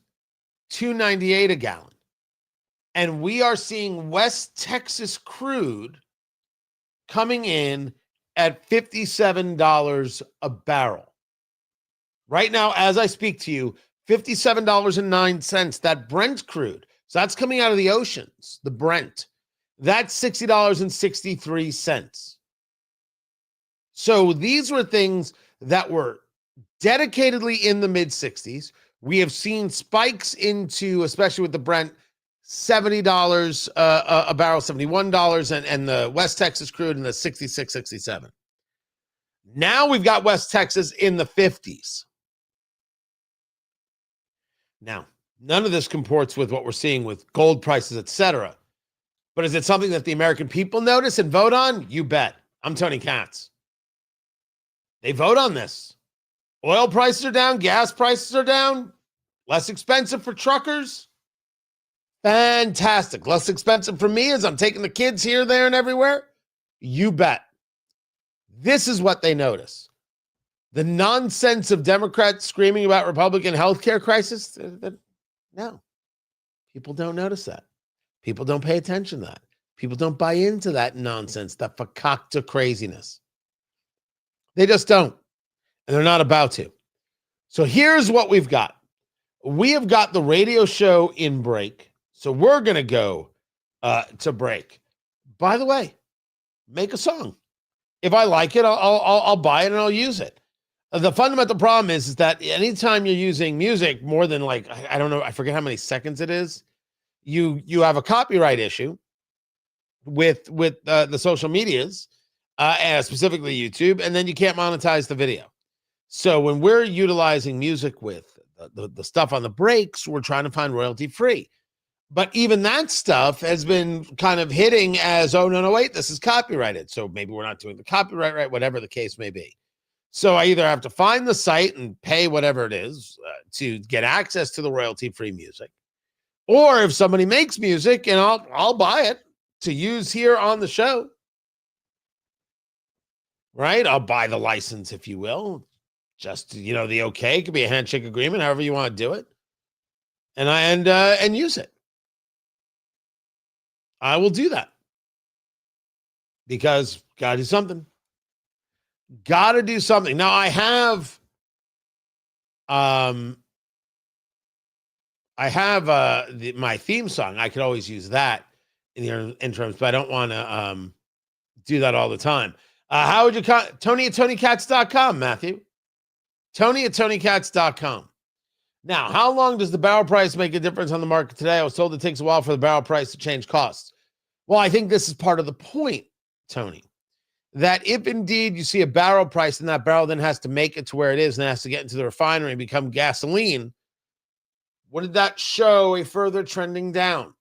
$2.98 a gallon. And we are seeing West Texas crude coming in at $57 a barrel. Right now, as I speak to you, $57.09, that Brent crude. So that's coming out of the oceans, the Brent. That's $60.63. So these were things that were dedicatedly in the mid-60s. We have seen spikes into, especially with the Brent, $70 a barrel, $71, and the West Texas crude in the 66, 67. Now we've got West Texas in the 50s. Now, none of this comports with what we're seeing with gold prices, etc. But is it something that the American people notice and vote on? You bet. I'm Tony Katz. They vote on this. Oil prices are down. Gas prices are down. Less expensive for truckers. Fantastic. Less expensive for me as I'm taking the kids here, there, and everywhere. You bet. This is what they notice. The nonsense of Democrats screaming about Republican healthcare crisis. No. People don't notice that. People don't pay attention to that. People don't buy into that nonsense, that fakakta craziness. They just don't. And they're not about to. So here's what we've got. We have got the radio show in break. So we're going to go to break. By the way, make a song. If I like it, I'll buy it and I'll use it. The fundamental problem is that anytime you're using music more than like, I don't know, I forget how many seconds it is, you have a copyright issue with the social medias, and specifically YouTube, and then you can't monetize the video. So when we're utilizing music with the stuff on the breaks, we're trying to find royalty free. But even that stuff has been kind of hitting as, oh, no, wait, this is copyrighted. So maybe we're not doing the copyright right, whatever the case may be. So I either have to find the site and pay whatever it is to get access to the royalty-free music, or if somebody makes music, and I'll buy it to use here on the show, right? I'll buy the license, if you will. Just, the okay. It could be a handshake agreement, however you want to do it, and use it. I will do that because gotta do something. Gotta do something. Now I have my theme song. I could always use that in the interims, but I don't want to do that all the time. How would you Tony at TonyKatz.com, Matthew? Tony at TonyKatz.com. Now, how long does the barrel price make a difference on the market today? I was told it takes a while for the barrel price to change costs. Well, I think this is part of the point, Tony, that if indeed you see a barrel price and that barrel then has to make it to where it is and has to get into the refinery and become gasoline, wouldn't that show a further trending down?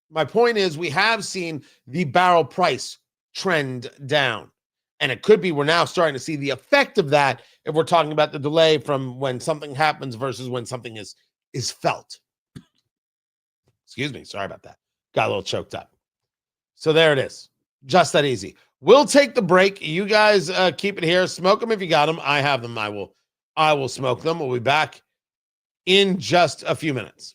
My point is we have seen the barrel price trend down. And it could be we're now starting to see the effect of that if we're talking about the delay from when something happens versus when something is felt. Excuse me. Sorry about that. Got a little choked up. So there it is. Just that easy. We'll take the break. You guys keep it here. Smoke them if you got them. I have them. I will smoke them. We'll be back in just a few minutes.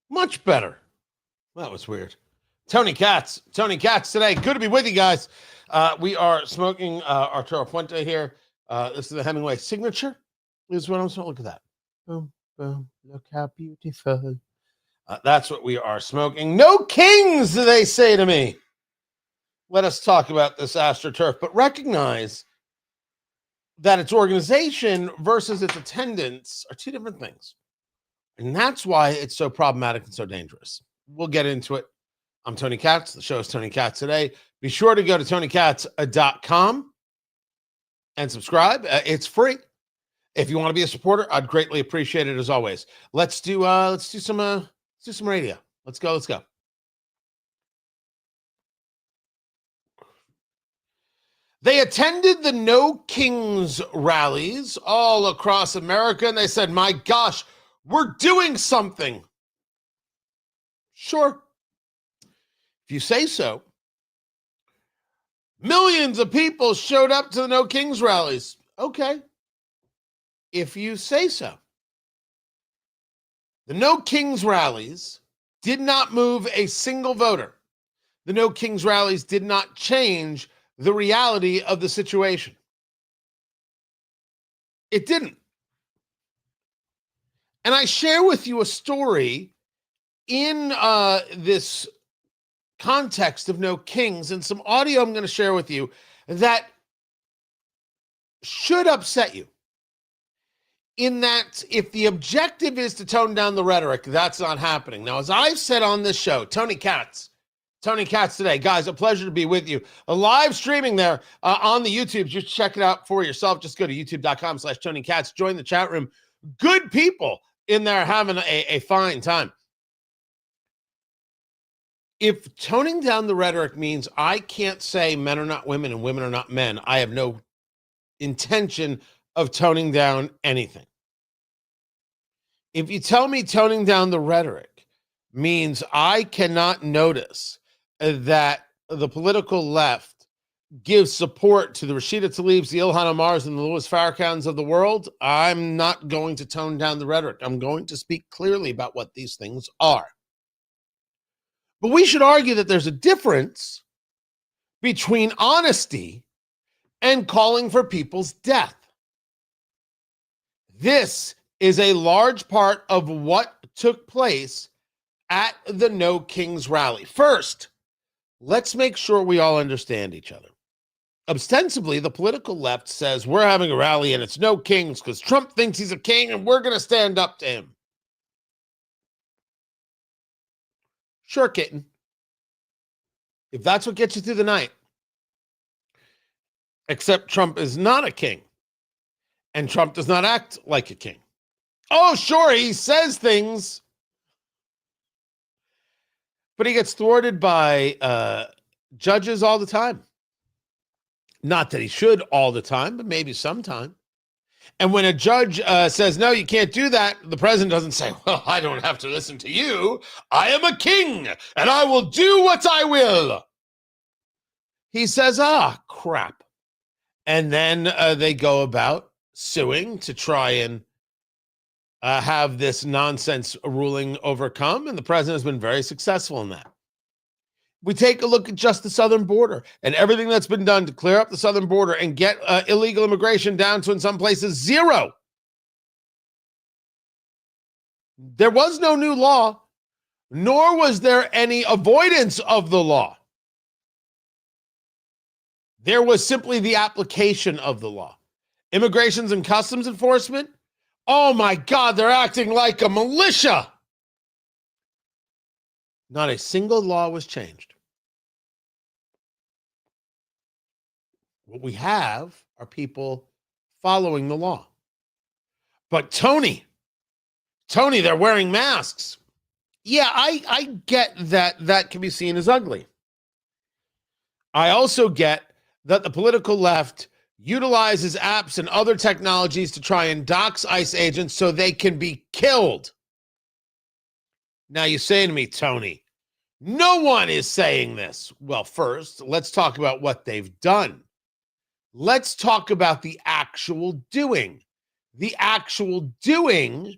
Much better. That was weird. Tony Katz today. Good to be with you guys. We are smoking Arturo Fuente here. This is the Hemingway signature. This is what I'm smoking. Look at that. Boom, boom. Look how beautiful. That's what we are smoking. No kings, they say to me. Let us talk about this AstroTurf, but recognize that its organization versus its attendance are two different things. And that's why it's so problematic and so dangerous. We'll get into it. I'm Tony Katz. The show is Tony Katz Today. Be sure to go to TonyKatz.com and subscribe. It's free. If you want to be a supporter, I'd greatly appreciate it as always. Let's do some radio. Let's go. They attended the No Kings rallies all across America, and they said, my gosh, we're doing something. Sure. If you say so. Millions of people showed up to the No Kings rallies. Okay. If you say so. The No Kings rallies did not move a single voter. The No Kings rallies did not change the reality of the situation. It didn't. And I share with you a story in this context of No Kings and some audio I'm going to share with you that should upset you. In that, if the objective is to tone down the rhetoric, that's not happening. Now, as I've said on this show, Tony Katz Today. Guys, a pleasure to be with you. A live streaming there on the YouTube. Just check it out for yourself. Just go to youtube.com/Tony Katz. Join the chat room. Good people in there having a fine time. If toning down the rhetoric means I can't say men are not women and women are not men, I have no intention of toning down anything. If you tell me toning down the rhetoric means I cannot notice that the political left gives support to the Rashida Tlaibs, the Ilhan Omars, and the Louis Farrakhan's of the world, I'm not going to tone down the rhetoric. I'm going to speak clearly about what these things are. But we should argue that there's a difference between honesty and calling for people's death. This is a large part of what took place at the No Kings rally. First, let's make sure we all understand each other. Ostensibly, the political left says we're having a rally and it's No Kings because Trump thinks he's a king and we're going to stand up to him. Sure, kitten. If that's what gets you through the night. Except Trump is not a king. And Trump does not act like a king. Oh, sure, he says things. But he gets thwarted by judges all the time. Not that he should all the time, but maybe sometime. And when a judge says, no, you can't do that, the president doesn't say, well, I don't have to listen to you. I am a king, and I will do what I will. He says, crap. And then they go about suing to try and have this nonsense ruling overcome, and the president has been very successful in that. We take a look at just the southern border and everything that's been done to clear up the southern border and get illegal immigration down to, in some places, zero. There was no new law, nor was there any avoidance of the law. There was simply the application of the law. Immigrations and Customs Enforcement, oh my God, they're acting like a militia. Not a single law was changed. What we have are people following the law. But Tony, they're wearing masks. Yeah, I get that can be seen as ugly. I also get that the political left utilizes apps and other technologies to try and dox ICE agents so they can be killed. Now you say to me, Tony, no one is saying this. Well, first, let's talk about what they've done. Let's talk about the actual doing. The actual doing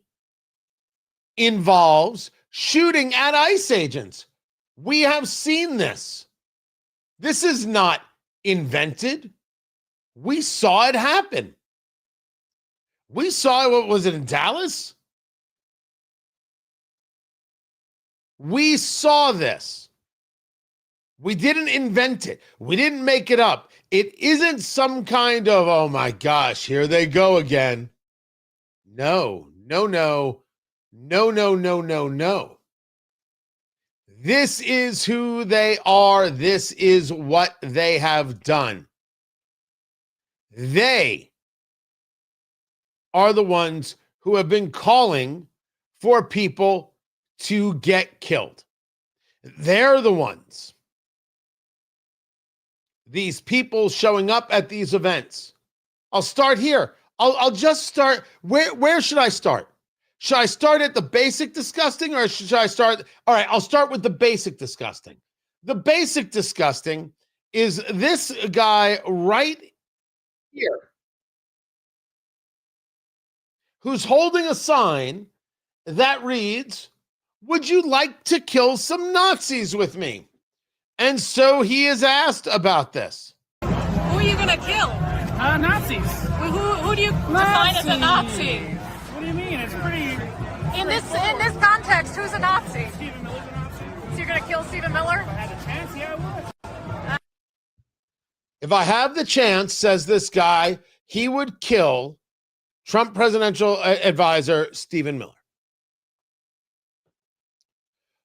involves shooting at ICE agents. We have seen this. This is not invented. We saw it happen. We saw what was it in Dallas? We saw this. We didn't invent it. We didn't make it up. It isn't some kind of, oh my gosh, here they go again. No. This is who they are. This is what they have done. They are the ones who have been calling for people to get killed. They're the ones. These people showing up at these events. I'll start here. I'll just start. Where should I start? Should I start at the basic disgusting, or should I start? All right, I'll start with the basic disgusting. The basic disgusting is this guy right here who's holding a sign that reads, "Would you like to kill some Nazis with me?" And so he is asked about this. Who are you going to kill? Nazis. Who do you define as a Nazi? What do you mean? It's pretty... In this context, who's a Nazi? Stephen Miller's a Nazi. So you're going to kill Stephen Miller? If I had a chance, yeah, I would. If I have the chance, says this guy, he would kill Trump presidential advisor Stephen Miller.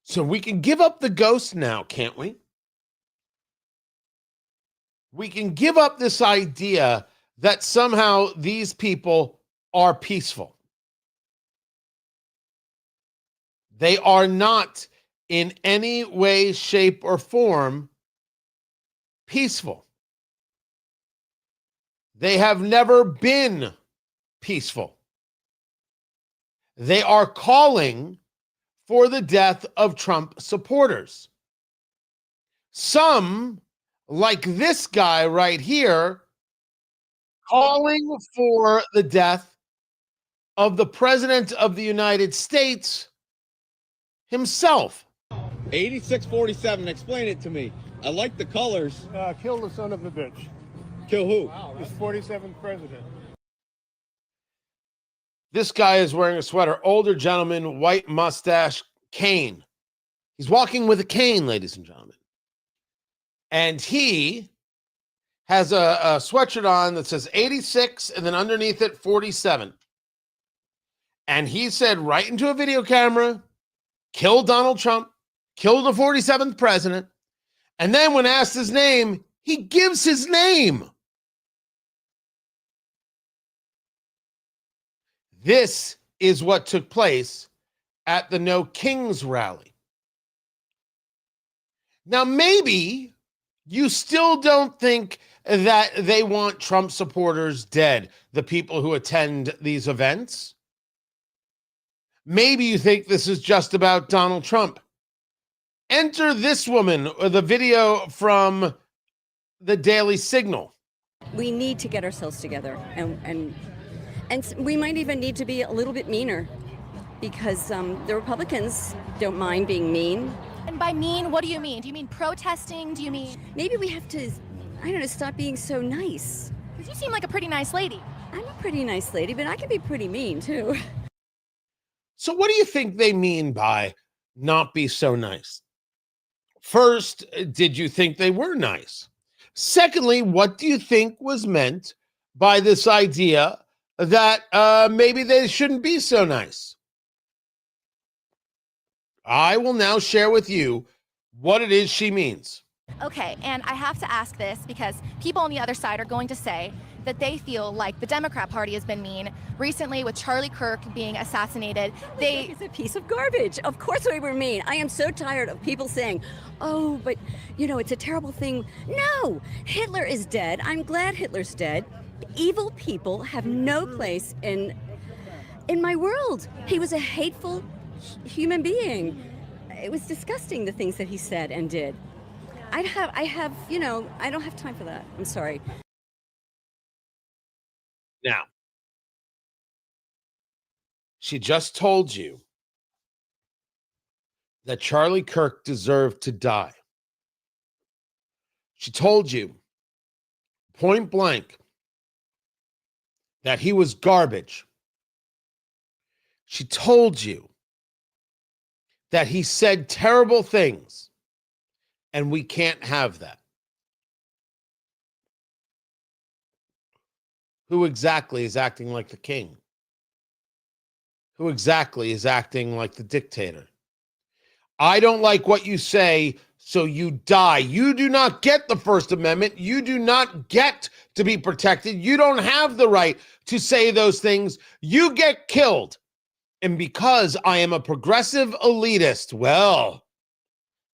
So we can give up the ghost now, can't we? We can give up this idea that somehow these people are peaceful. They are not in any way, shape, or form peaceful. They have never been peaceful. They are calling for the death of Trump supporters. Some, like this guy right here, calling for the death of the President of the United States himself. 8647, explain it to me. I like the colors. Kill the son of a bitch. Kill who? He's 47th president. This guy is wearing a sweater, older gentleman, white mustache, cane. He's walking with a cane, ladies and gentlemen. And he has a sweatshirt on that says 86 and then underneath it 47. And he said right into a video camera, kill Donald Trump, kill the 47th president. And then when asked his name, he gives his name. This is what took place at the No Kings rally. Now, maybe you still don't think that they want Trump supporters dead, the people who attend these events. Maybe you think this is just about Donald Trump. Enter this woman, or the video from the Daily Signal. We need to get ourselves together, and we might even need to be a little bit meaner, because the Republicans don't mind being mean. And by mean, what do you mean? Do you mean protesting? Do you mean... Maybe we have to, I don't know, stop being so nice. Because you seem like a pretty nice lady. I'm a pretty nice lady, but I can be pretty mean, too. So what do you think they mean by not be so nice? First, did you think they were nice? Secondly, what do you think was meant by this idea that maybe they shouldn't be so nice? I will now share with you what it is she means. Okay, and I have to ask this because people on the other side are going to say that they feel like the Democrat Party has been mean. Recently, with Charlie Kirk being assassinated, It's a piece of garbage. Of course we were mean. I am so tired of people saying, oh, but, you know, it's a terrible thing. No, Hitler is dead. I'm glad Hitler's dead. Evil people have no place in my world. He was a hateful human being. It was disgusting, the things that he said and did. I don't have time for that. I'm sorry. Now, she just told you that Charlie Kirk deserved to die. She told you point blank that he was garbage. She told you that he said terrible things, and we can't have that. Who exactly is acting like the king? Who exactly is acting like the dictator? I don't like what you say, so you die. You do not get the First Amendment. You do not get to be protected. You don't have the right to say those things. You get killed. And because I am a progressive elitist, well,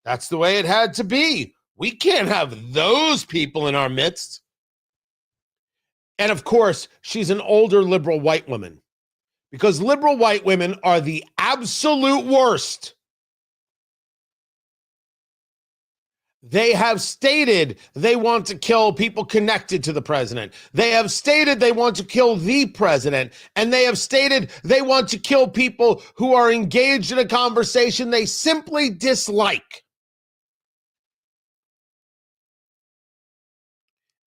that's the way it had to be. We can't have those people in our midst. And of course, she's an older liberal white woman, because liberal white women are the absolute worst. They have stated they want to kill people connected to the president. They have stated they want to kill the president. And they have stated they want to kill people who are engaged in a conversation they simply dislike.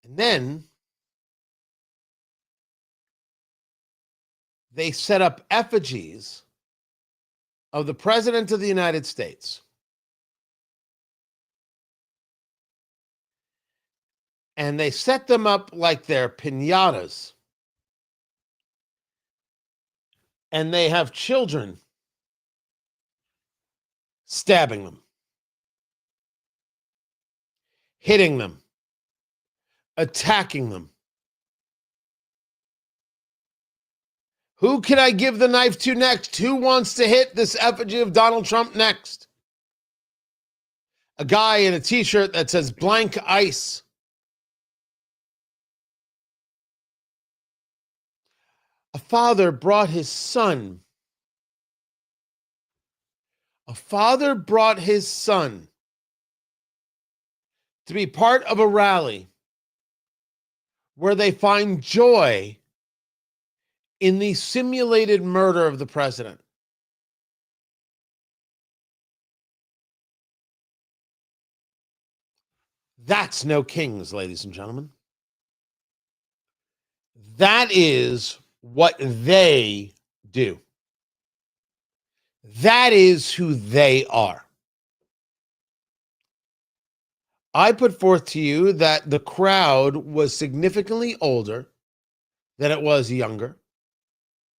And then they set up effigies of the President of the United States. And they set them up like they're piñatas. And they have children stabbing them, hitting them, attacking them. Who can I give the knife to next? Who wants to hit this effigy of Donald Trump next? A guy in a t-shirt that says blank ice. A father brought his son. A father brought his son to be part of a rally where they find joy in the simulated murder of the president. That's no kings, ladies and gentlemen. That is what they do. That is who they are. I put forth to you that the crowd was significantly older than it was younger.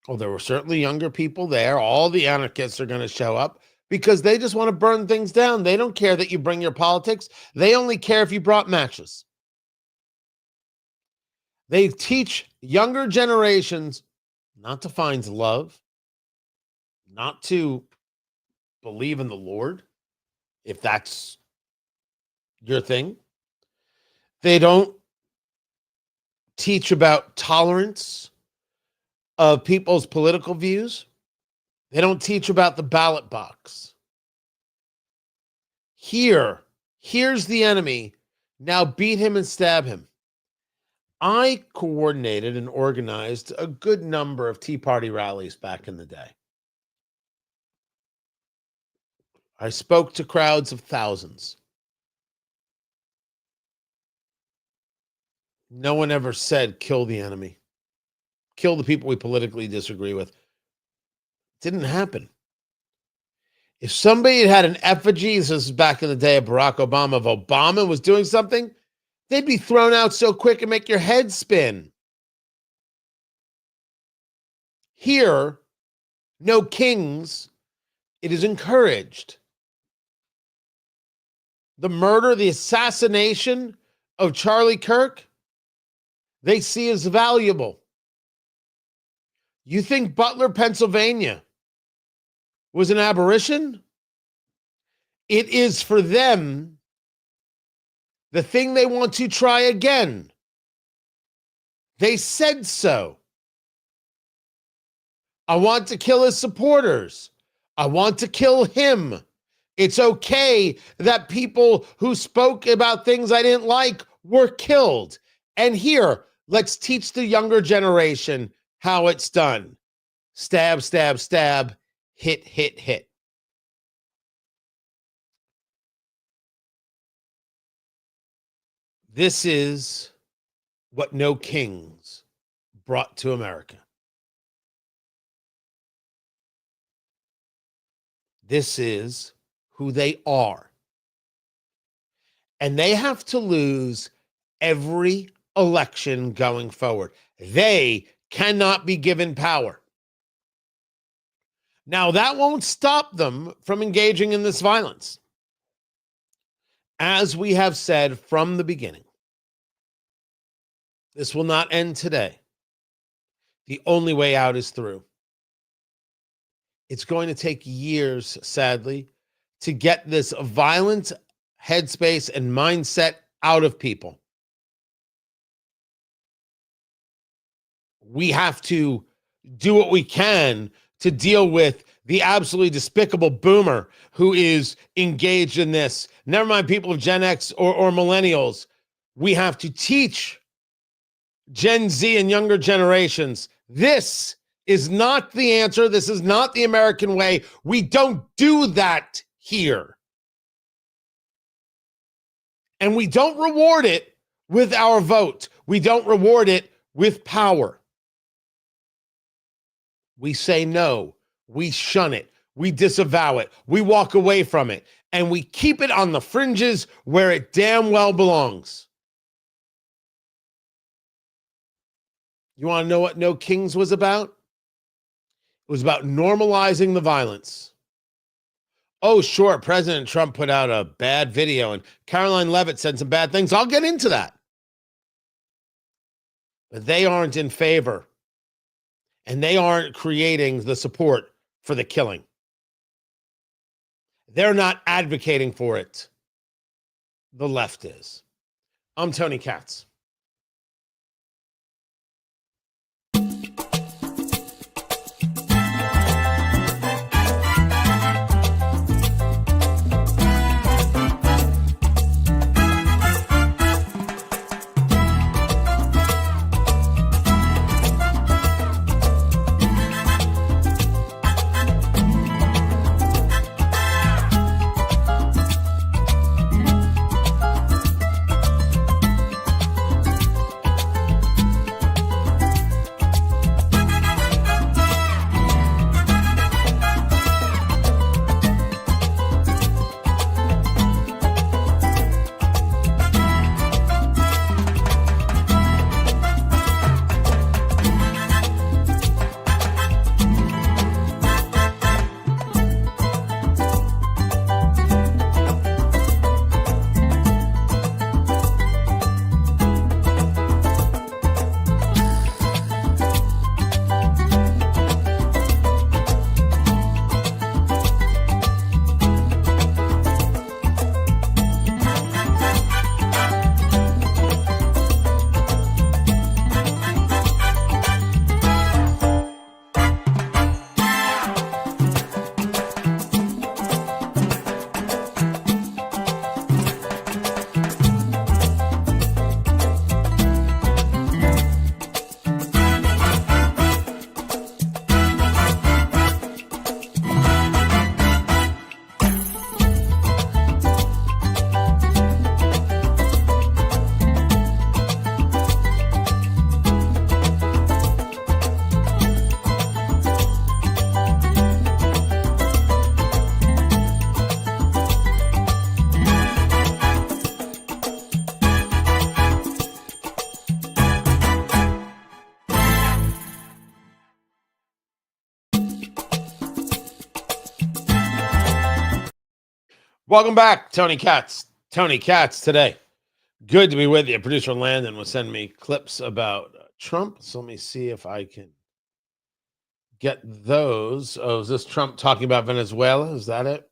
Oh, there were certainly younger people there. All the anarchists are going to show up because they just want to burn things down. They don't care that you bring your politics. They only care if you brought matches. They teach younger generations not to find love, not to believe in the Lord, if that's your thing. They don't teach about tolerance of people's political views. They don't teach about the ballot box. Here's the enemy. Now beat him and stab him. I coordinated and organized a good number of Tea Party rallies back in the day. I spoke to crowds of thousands. No one ever said, kill the enemy. Kill the people we politically disagree with. It didn't happen. If somebody had an effigy, this is back in the day of Barack Obama, if Obama was doing something, they'd be thrown out so quick and make your head spin. Here, no kings. It is encouraged. The murder, the assassination of Charlie Kirk, they see as valuable. You think Butler, Pennsylvania was an aberration? It is for them the thing they want to try again. They said so. I want to kill his supporters. I want to kill him. It's okay that people who spoke about things I didn't like were killed. And here, let's teach the younger generation how it's done. Stab, stab, stab, hit, hit, hit. This is what no kings brought to America. This is who they are. And they have to lose every election going forward. They cannot be given power. Now, that won't stop them from engaging in this violence. As we have said from the beginning, this will not end today. The only way out is through. It's going to take years, sadly, to get this violent headspace and mindset out of people. We have to do what we can to deal with the absolutely despicable boomer who is engaged in this. Never mind people of Gen X or millennials. We have to teach Gen Z and younger generations, this is not the answer. This is not the American way. We don't do that here. And we don't reward it with our vote. We don't reward it with power. We say no. We shun it. We disavow it. We walk away from it. And we keep it on the fringes where it damn well belongs. You want to know what No Kings was about? It was about normalizing the violence. Oh, sure, President Trump put out a bad video and Caroline Leavitt said some bad things. I'll get into that. But they aren't in favor. And they aren't creating the support for the killing. They're not advocating for it. The left is. I'm Tony Katz. Welcome back, Tony Katz. Tony Katz today. Good to be with you. Producer Landon was sending me clips about Trump. So let me see if I can get those. Oh, is this Trump talking about Venezuela? Is that it?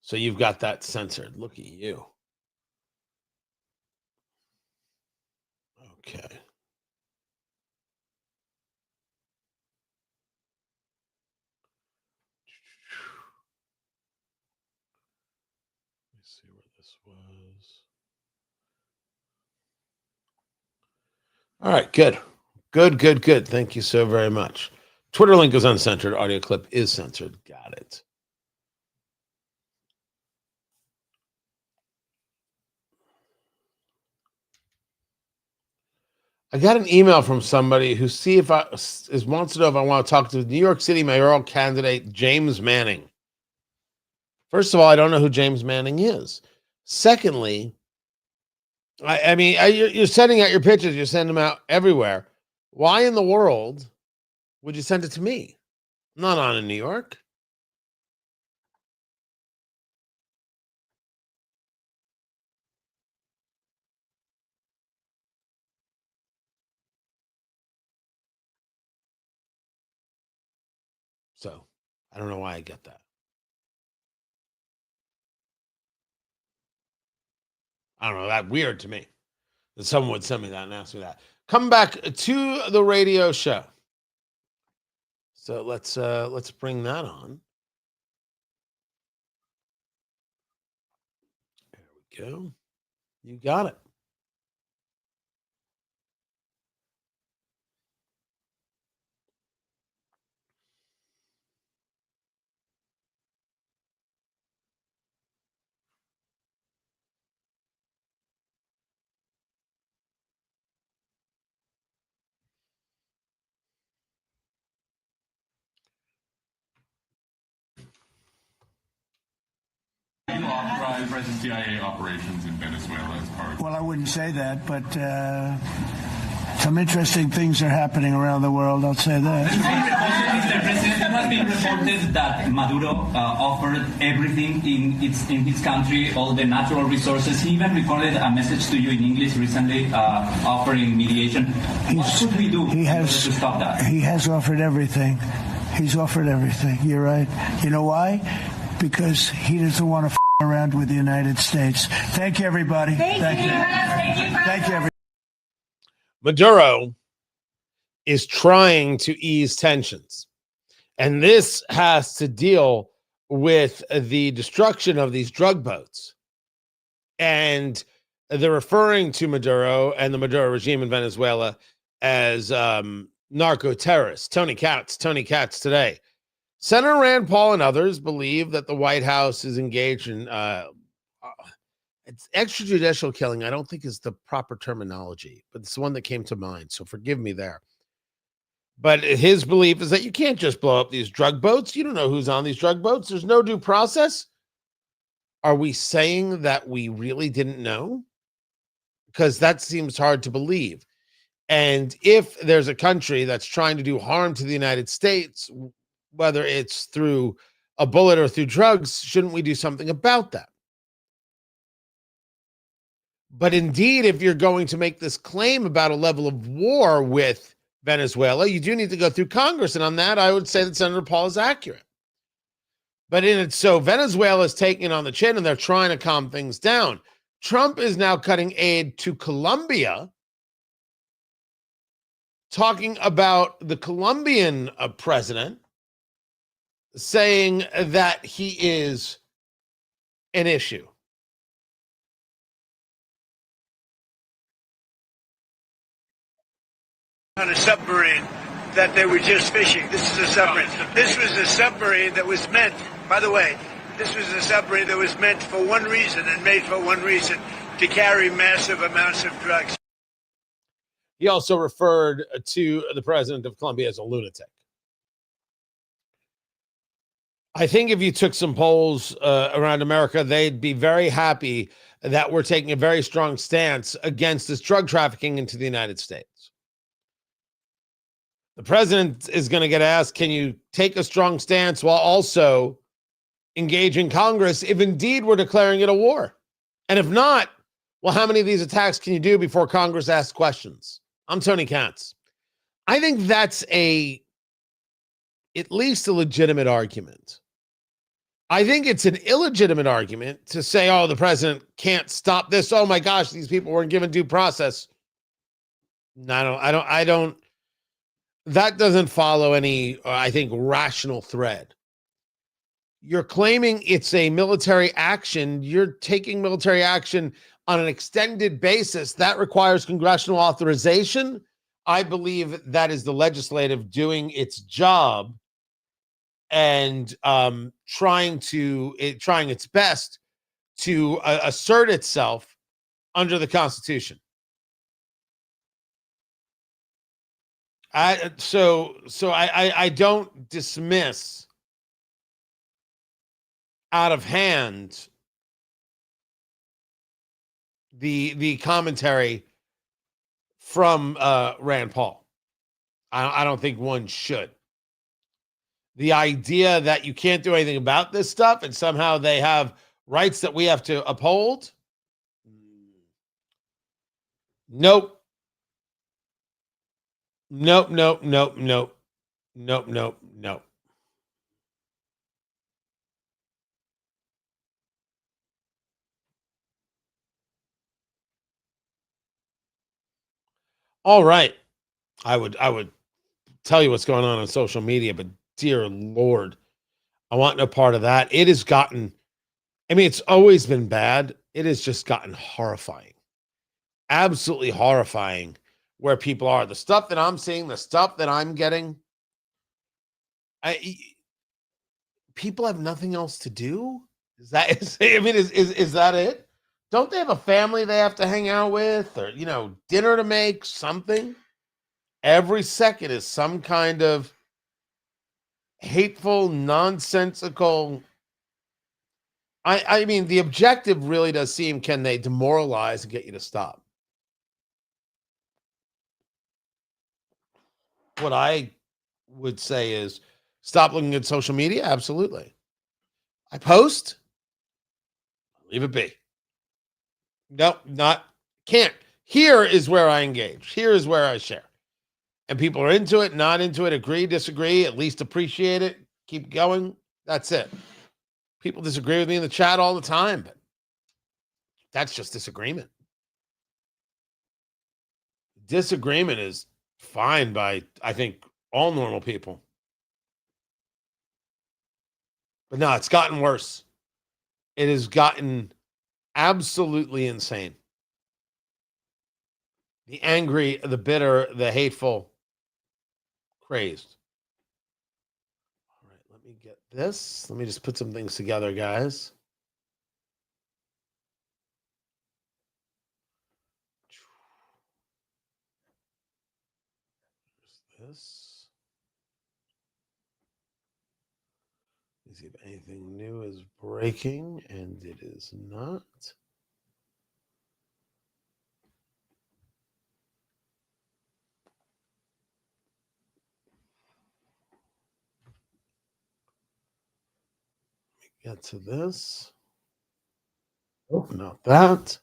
So you've got that censored. Look at you. Okay. See where this was. All right, good. Good. Thank you so very much. Twitter link is uncensored. Audio clip is censored. Got it. I got an email from somebody who wants to know if I want to talk to the New York City mayoral candidate James Manning. First of all, I don't know who James Manning is. Secondly, I mean, you're sending out your pictures. You're sending them out everywhere. Why in the world would you send it to me? I'm not on in New York. So I don't know why I get that. I don't know. That's weird to me that someone would send me that and ask me that. Come back to the radio show. So let's bring that on. There we go. You got it. You authorize present CIA operations in Venezuela as part of... Well, I wouldn't say that, but some interesting things are happening around the world, I'll say that. Mr. President, it has been reported that Maduro offered everything in his country, all the natural resources. He even recorded a message to you in English recently offering mediation. What should we do to stop that? He has offered everything. He's offered everything. You're right. You know why? Because he doesn't want to around with the United States. Thank you, everybody. Thank you. Thank you, everybody. Maduro is trying to ease tensions. And this has to deal with the destruction of these drug boats. And they're referring to Maduro and the Maduro regime in Venezuela as narco-terrorists. Tony Katz today. Senator Rand Paul and others believe that the White House is engaged in it's extrajudicial killing. I don't think is the proper terminology, but it's the one that came to mind. So forgive me there. But his belief is that you can't just blow up these drug boats. You don't know who's on these drug boats. There's no due process. Are we saying that we really didn't know? Because that seems hard to believe. And if there's a country that's trying to do harm to the United States, whether it's through a bullet or through drugs, shouldn't we do something about that? But indeed, if you're going to make this claim about a level of war with Venezuela, you do need to go through Congress. And on that, I would say that Senator Paul is accurate. But in it, so Venezuela is taking it on the chin and they're trying to calm things down. Trump is now cutting aid to Colombia, talking about the Colombian president, saying that he is an issue. On a submarine that they were just fishing. This is a submarine. This was a submarine that was meant, by the way, this was a submarine that was meant for one reason and made for one reason, to carry massive amounts of drugs. He also referred to the president of Colombia as a lunatic. I think if you took some polls around America, they'd be very happy that we're taking a very strong stance against this drug trafficking into the United States. The president is going to get asked, can you take a strong stance while also engaging Congress if indeed we're declaring it a war? And if not, well, how many of these attacks can you do before Congress asks questions? I'm Tony Katz. I think that's at least a legitimate argument. I think it's an illegitimate argument to say, oh, the president can't stop this. Oh my gosh, these people weren't given due process. No, I don't. That doesn't follow any, I think, rational thread. You're claiming it's a military action. You're taking military action on an extended basis. That requires congressional authorization. I believe that is the legislative doing its job and trying its best to assert itself under the Constitution. I don't dismiss out of hand the commentary from Rand Paul. I don't think one should. The idea that you can't do anything about this stuff and somehow they have rights that we have to uphold. Nope. Nope. All right. I would tell you what's going on social media, but dear Lord, I want no part of that. It has gotten, I mean, it's always been bad. It has just gotten horrifying. Absolutely horrifying where people are. The stuff that I'm seeing, the stuff that I'm getting. People have nothing else to do. Is that it? Don't they have a family they have to hang out with, or dinner to make, something? Every second is some kind of hateful, nonsensical. I mean, the objective really does seem, can they demoralize and get you to stop? What I would say is stop looking at social media. Absolutely. I post, leave it be. Nope, can't. Here is where I engage. Here is where I share. And people are into it, not into it, agree, disagree, at least appreciate it, keep going. That's it. People disagree with me in the chat all the time, but that's just disagreement. Disagreement is fine by, I think, all normal people. But no, it's gotten worse. It has gotten absolutely insane. The angry, the bitter, the hateful, crazed. All right, let me get this. Let me just put some things together, guys. There's this. Let's see if anything new is breaking, and it is not. Get to this. Oh, not that.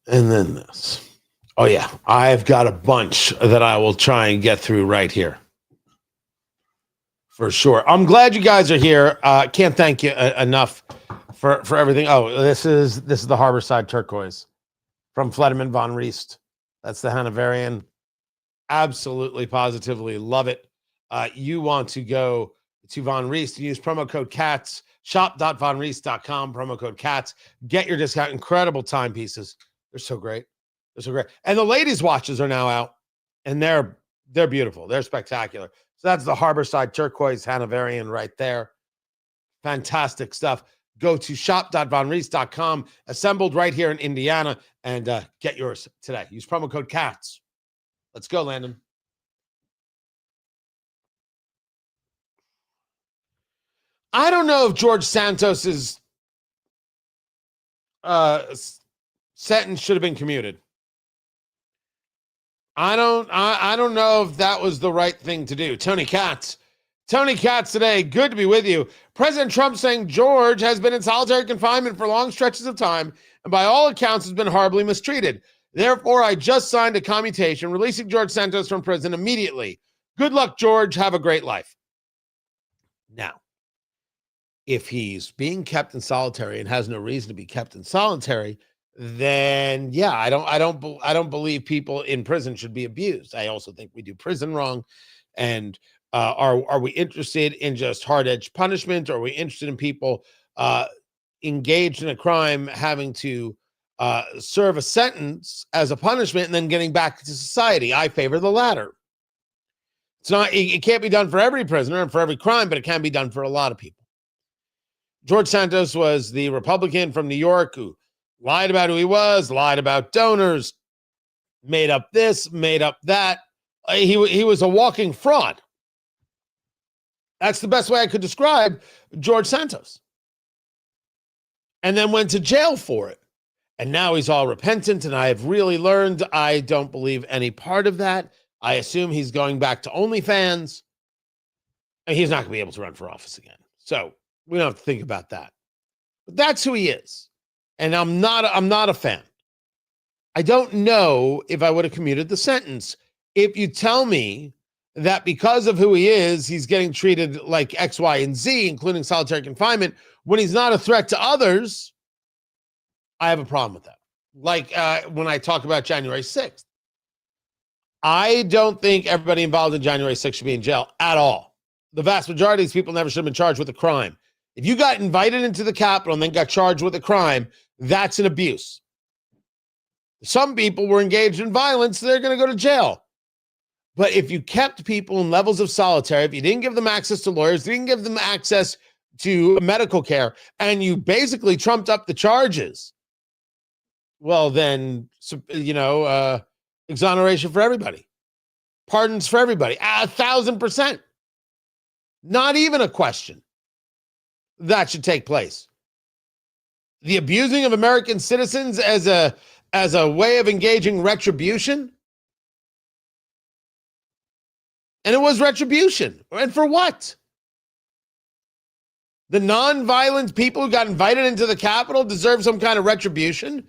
And then this. Oh, yeah. I've got a bunch that I will try and get through right here. For sure. I'm glad you guys are here. Can't thank you enough for everything. Oh, this is the Harborside Turquoise from Flederman von Riest. That's the Hanoverian. Absolutely, positively love it. You want to go to Von Riest and use promo code CATS, shop.vonriest.com, promo code CATS. Get your discount. Incredible timepieces. They're so great. They're so great. And the ladies' watches are now out, and they're beautiful. They're spectacular. So that's the Harborside Turquoise Hanoverian right there. Fantastic stuff. Go to shop.vonriest.com, assembled right here in Indiana, and get yours today. Use promo code CATS. Let's go, Landon. I don't know if George Santos's sentence should have been commuted. I don't know if that was the right thing to do. Tony Katz today. Good to be with you. President Trump saying George has been in solitary confinement for long stretches of time and by all accounts has been horribly mistreated. Therefore, I just signed a commutation releasing George Santos from prison immediately. Good luck, George. Have a great life. Now, if he's being kept in solitary and has no reason to be kept in solitary, then yeah, I don't believe people in prison should be abused. I also think we do prison wrong. And are we interested in just hard-edged punishment? Or are we interested in people engaged in a crime having to serve a sentence as a punishment and then getting back to society? I favor the latter. It's not, it can't be done for every prisoner and for every crime, but it can be done for a lot of people. George Santos was the Republican from New York who lied about who he was, lied about donors, made up this, made up that. He was a walking fraud. That's the best way I could describe George Santos. And then went to jail for it. And now he's all repentant, and I have really learned I don't believe any part of that. I assume he's going back to OnlyFans, and he's not going to be able to run for office again. So we don't have to think about that. But that's who he is. And I'm not a fan. I don't know if I would have commuted the sentence. If you tell me that because of who he is, he's getting treated like X, Y, and Z, including solitary confinement, when he's not a threat to others, I have a problem with that. Like when I talk about January 6th. I don't think everybody involved in January 6th should be in jail at all. The vast majority of these people never should have been charged with a crime. If you got invited into the Capitol and then got charged with a crime, that's an abuse. Some people were engaged in violence, they're going to go to jail. But if you kept people in levels of solitary, if you didn't give them access to lawyers, didn't give them access to medical care, and you basically trumped up the charges, well, then, exoneration for everybody. Pardons for everybody. 1,000%. Not even a question. That should take place. The abusing of American citizens as a way of engaging retribution. And it was retribution. And for what? The nonviolent people who got invited into the Capitol deserve some kind of retribution.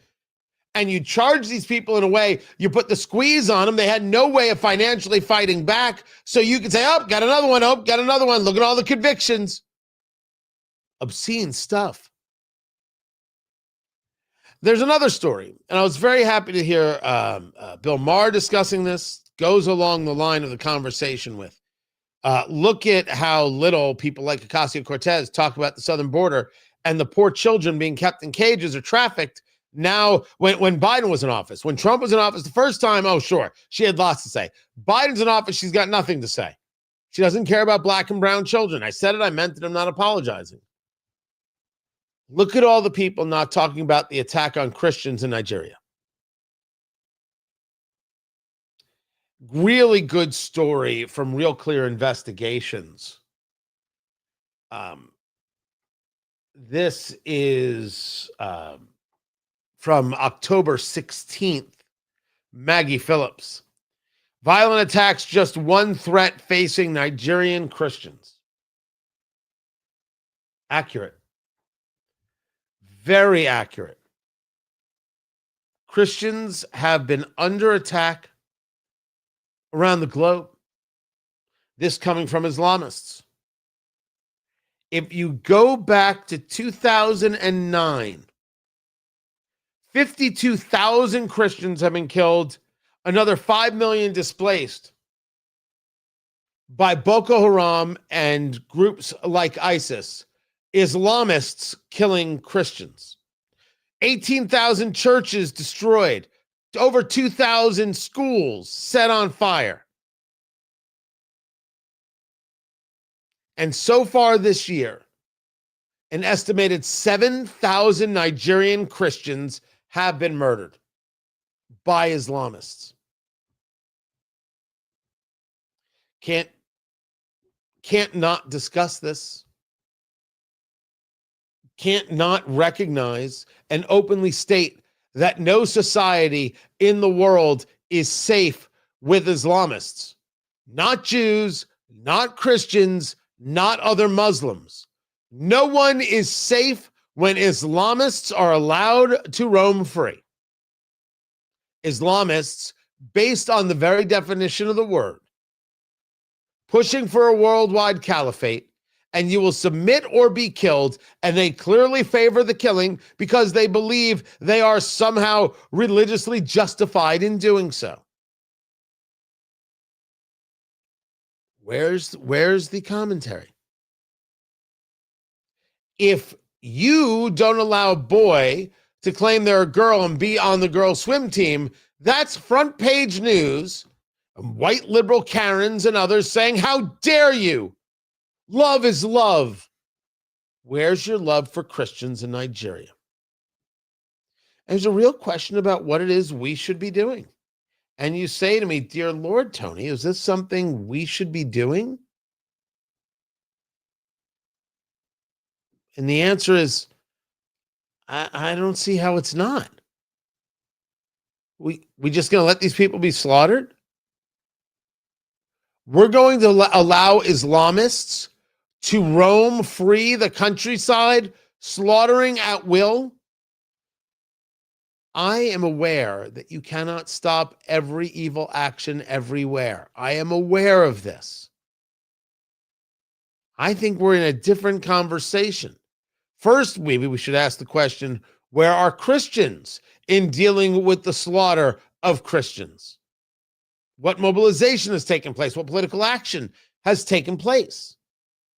And you charge these people in a way, you put the squeeze on them. They had no way of financially fighting back. So you could say, oh, got another one. Oh, got another one. Look at all the convictions. Obscene stuff. There's another story, and I was very happy to hear Bill Maher discussing this. Goes along the line of the conversation with. Look at how little people like Ocasio-Cortez talk about the southern border and the poor children being kept in cages or trafficked. Now, when Biden was in office, when Trump was in office the first time, oh, sure, she had lots to say. Biden's in office, she's got nothing to say. She doesn't care about black and brown children. I said it, I meant it, I'm not apologizing. Look at all the people not talking about the attack on Christians in Nigeria. Really good story from Real Clear Investigations. This is from October 16th. Maggie Phillips. Violent attacks, just one threat facing Nigerian Christians. Accurate. Very accurate. Christians have been under attack around the globe. This coming from Islamists. If you go back to 2009, 52,000 Christians have been killed, another 5 million displaced by Boko Haram and groups like ISIS. Islamists killing Christians. 18,000 churches destroyed. Over 2,000 schools set on fire. And so far this year, an estimated 7,000 Nigerian Christians have been murdered by Islamists. Can't not discuss this. Can't not recognize and openly state that no society in the world is safe with Islamists. Not Jews, not Christians, not other Muslims. No one is safe when Islamists are allowed to roam free. Islamists, based on the very definition of the word, pushing for a worldwide caliphate, and you will submit or be killed, and they clearly favor the killing because they believe they are somehow religiously justified in doing so. Where's the commentary? If you don't allow a boy to claim they're a girl and be on the girl swim team, that's front page news white liberal Karens and others saying, how dare you? Love is love. Where's your love for Christians in Nigeria? And there's a real question about what it is we should be doing. And you say to me, dear Lord, Tony, is this something we should be doing? And the answer is, I don't see how it's not. We just going to let these people be slaughtered? We're going to allow Islamists to roam free the countryside, slaughtering at will? I am aware that you cannot stop every evil action everywhere. I am aware of this. I think we're in a different conversation. First, maybe we should ask the question, where are Christians in dealing with the slaughter of Christians? What mobilization has taken place? What political action has taken place?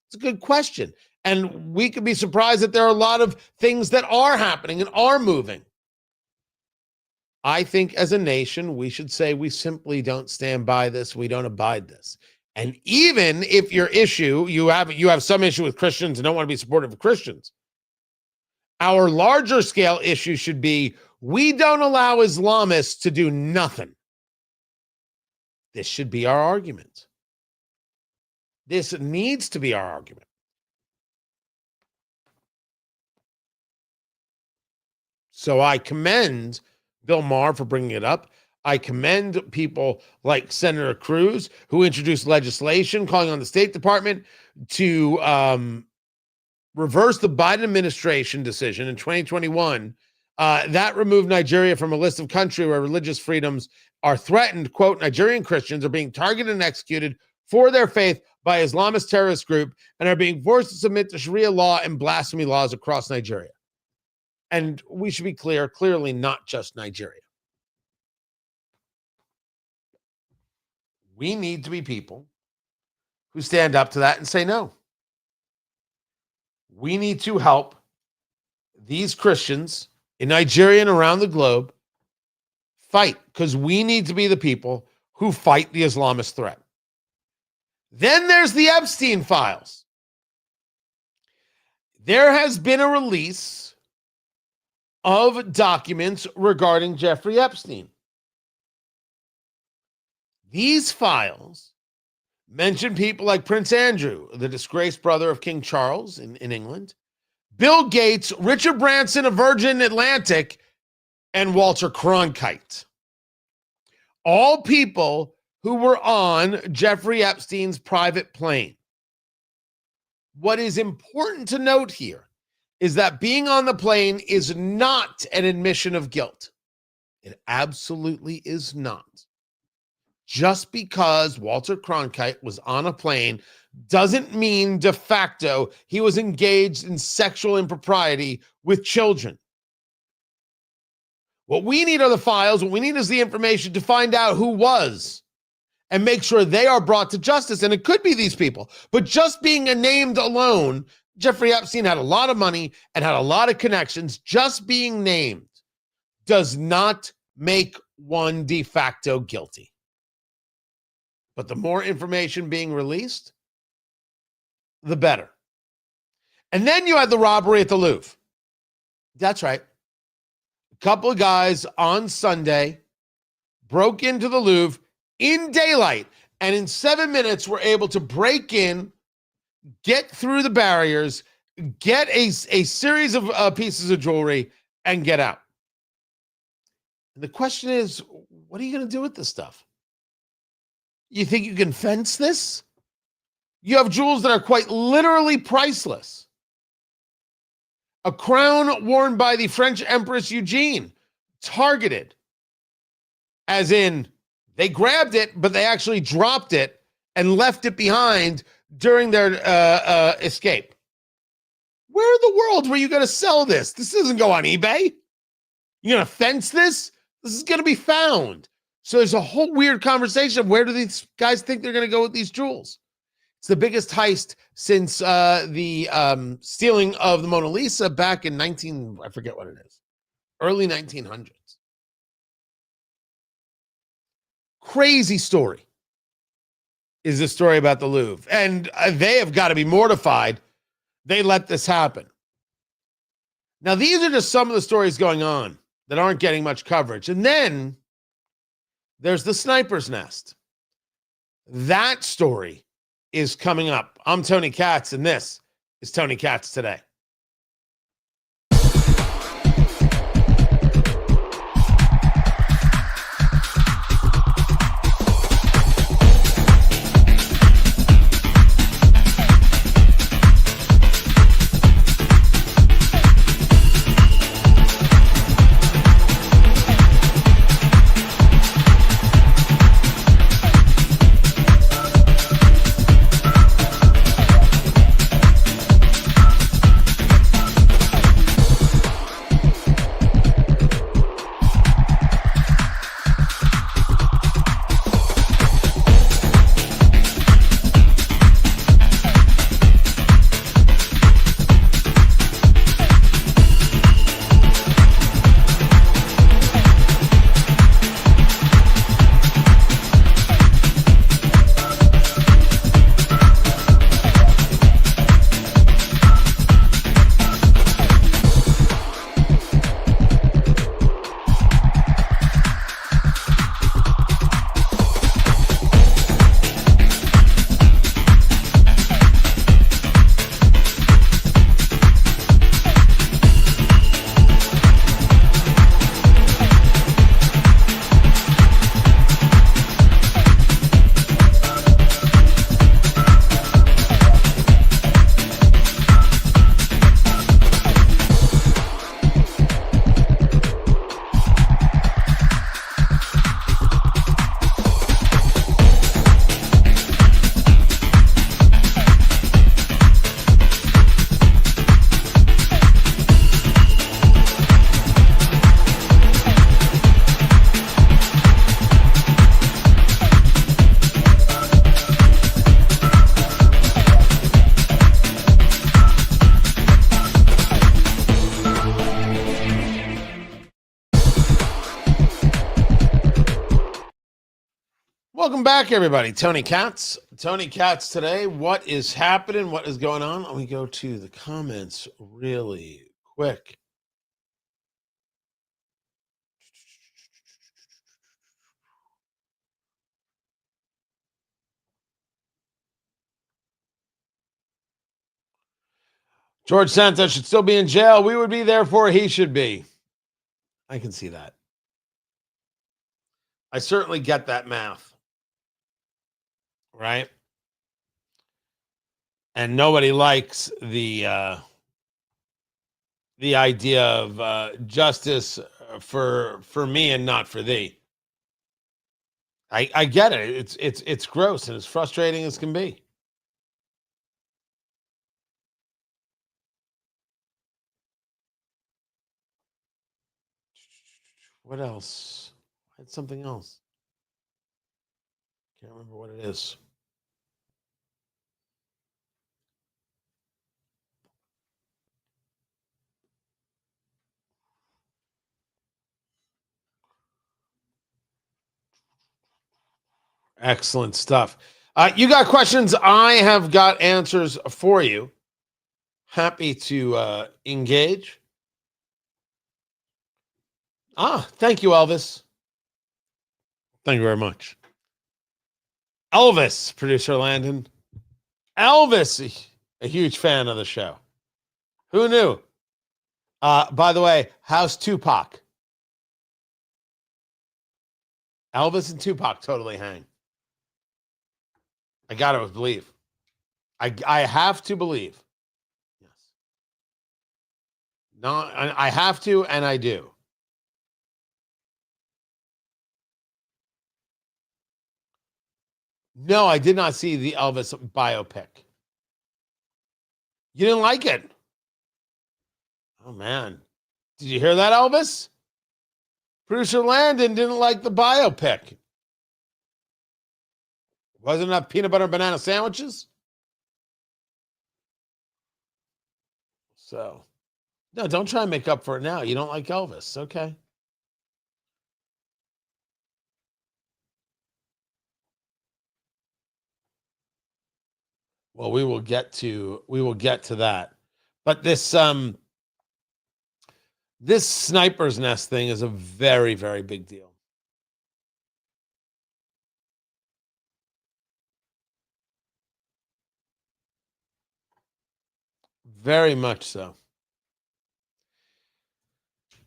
It's a good question. And we could be surprised that there are a lot of things that are happening and are moving. I think as a nation, we should say we simply don't stand by this. We don't abide this. And even if your issue, you have some issue with Christians and don't want to be supportive of Christians, our larger scale issue should be, we don't allow Islamists to do nothing. This should be our argument. This needs to be our argument. So I commend Bill Maher for bringing it up. I commend people like Senator Cruz, who introduced legislation calling on the State Department to reverse the Biden administration decision in 2021 that removed Nigeria from a list of countries where religious freedoms are threatened. Quote, Nigerian Christians are being targeted and executed for their faith by Islamist terrorist group and are being forced to submit to Sharia law and blasphemy laws across Nigeria. And we should be clear, clearly not just Nigeria. We need to be people who stand up to that and say no. We need to help these Christians in Nigeria and around the globe fight, because we need to be the people who fight the Islamist threat. Then there's the Epstein files. There has been a release of documents regarding Jeffrey Epstein. These files mention people like Prince Andrew, the disgraced brother of King Charles in England, Bill Gates, Richard Branson of Virgin Atlantic, and Walter Cronkite. All people who were on Jeffrey Epstein's private plane. What is important to note here is that being on the plane is not an admission of guilt. It absolutely is not. Just because Walter Cronkite was on a plane doesn't mean de facto he was engaged in sexual impropriety with children. What we need are the files. What we need is the information to find out who was and make sure they are brought to justice. And it could be these people. But just being named alone, Jeffrey Epstein had a lot of money and had a lot of connections. Just being named does not make one de facto guilty. But the more information being released, the better. And then you had the robbery at the Louvre. That's right. A couple of guys on Sunday broke into the Louvre in daylight, and in 7 minutes were able to break in, get through the barriers, get a series of pieces of jewelry, and get out. And the question is, what are you going to do with this stuff? You think you can fence this? You have jewels that are quite literally priceless. A crown worn by the French Empress Eugenie, targeted. As in, they grabbed it, but they actually dropped it and left it behind during their escape. Where in the world were you going to sell this? This doesn't go on eBay. You're going to fence this? This is going to be found. So there's a whole weird conversation of where do these guys think they're going to go with these jewels? It's the biggest heist since the stealing of the Mona Lisa back in I forget what it is, early 1900s. Crazy story. is the story about the Louvre. And they have got to be mortified they let this happen. Now, these are just some of the stories going on that aren't getting much coverage. And then there's the sniper's nest. That story is coming up. I'm Tony Katz, and this is Tony Katz Today. Welcome back, everybody. Tony Katz. Tony Katz Today. What is happening? What is going on? Let me go to the comments really quick. George Santos should still be in jail. We would be, therefore he should be. I can see that. I certainly get that math. Right? And nobody likes the idea of justice for me and not for thee. I get it. It's gross and as frustrating as can be. What else? I had something else. Can't remember what it is. Excellent stuff. You got questions? I have got answers for you. Happy to engage. Thank you, Elvis. Thank you very much. Elvis, producer Landon. Elvis, a huge fan of the show. Who knew? By the way, how's Tupac? Elvis and Tupac totally hang. I gotta believe. I have to believe. Yes. No, I have to, and I do. No, I did not see the Elvis biopic. You didn't like it? Oh, man. Did you hear that, Elvis? Producer Landon didn't like the biopic. Wasn't enough peanut butter and banana sandwiches? So, no, don't try and make up for it now. You don't like Elvis. Okay. Well, we will get to that. But this this sniper's nest thing is a very, very big deal. Very much so.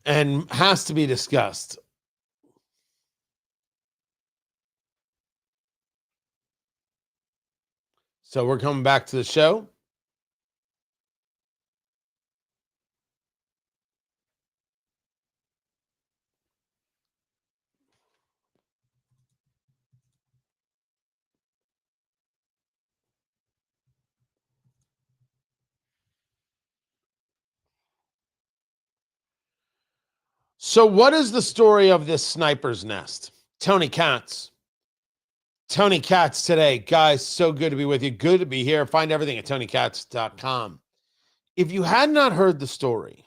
And has to be discussed. So we're coming back to the show. So what is the story of this sniper's nest? Tony Katz. Tony Katz today. Guys, so good to be with you. Good to be here. Find everything at tonykatz.com. If you had not heard the story,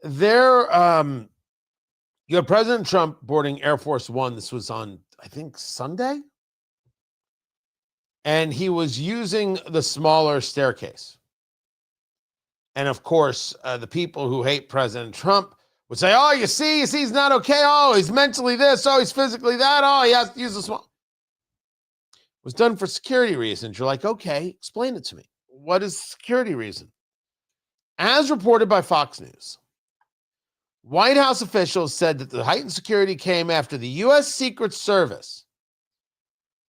you had President Trump boarding Air Force One. This was on, I think, Sunday. And he was using the smaller staircase. And of course, the people who hate President Trump would say, oh, you see, he's not okay. Oh, he's mentally this. Oh, he's physically that. Oh, he has to use the small. It was done for security reasons. You're like, okay, explain it to me. What is the security reason? As reported by Fox News, White House officials said that the heightened security came after the U.S. Secret Service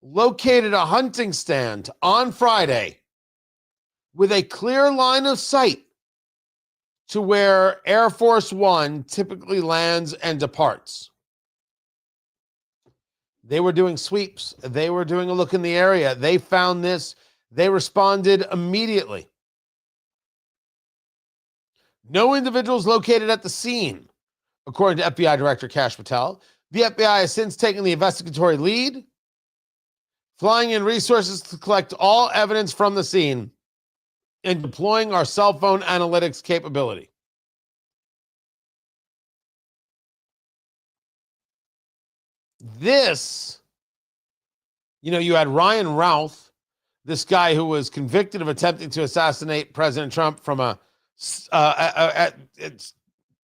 located a hunting stand on Friday with a clear line of sight to where Air Force One typically lands and departs. They were doing sweeps. They were doing a look in the area. They found this. They responded immediately. No individuals located at the scene, according to FBI Director Kash Patel. The FBI has since taken the investigatory lead, flying in resources to collect all evidence from the scene and deploying our cell phone analytics capability. This, you had Ryan Routh, this guy who was convicted of attempting to assassinate President Trump from it's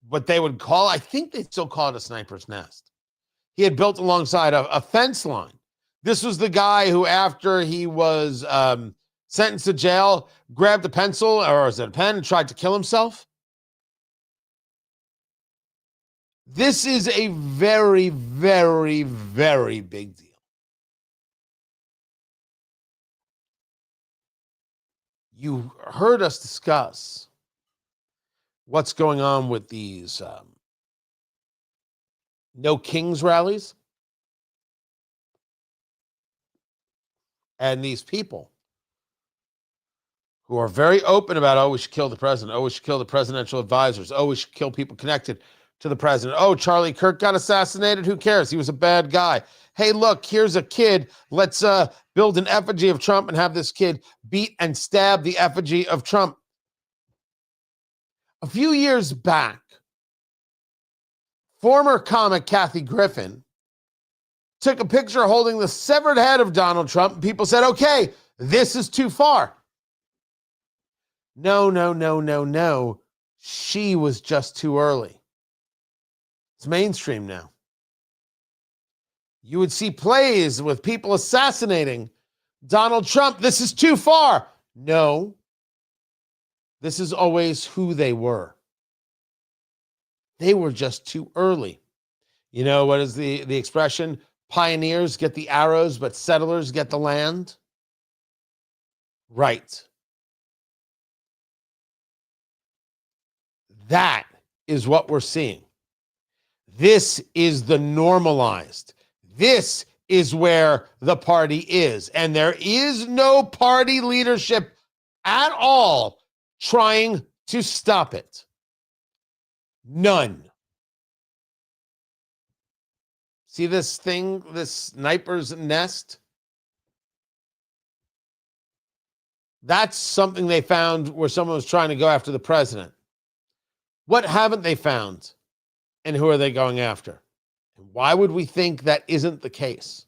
what they would call, I think they still call it a sniper's nest. He had built alongside a fence line. This was the guy who, after he was sentenced to jail, grabbed a pencil, or was it a pen, and tried to kill himself. This is a very, very, very big deal. You heard us discuss what's going on with these No Kings rallies and these people who are very open about, oh, we should kill the president. Oh, we should kill the presidential advisors. Oh, we should kill people connected to the president. Oh, Charlie Kirk got assassinated. Who cares? He was a bad guy. Hey, look, here's a kid. Let's build an effigy of Trump and have this kid beat and stab the effigy of Trump. A few years back, former comic Kathy Griffin took a picture holding the severed head of Donald Trump, and people said, okay, this is too far. No. She was just too early. It's mainstream now. You would see plays with people assassinating Donald Trump. This is too far. No. This is always who they were. They were just too early. You know, what is the expression? Pioneers get the arrows, but settlers get the land. Right. That is what we're seeing. This is the normalized. This is where the party is. And there is no party leadership at all trying to stop it. None. See this thing, this sniper's nest? That's something they found where someone was trying to go after the president. What haven't they found? And who are they going after? And why would we think that isn't the case?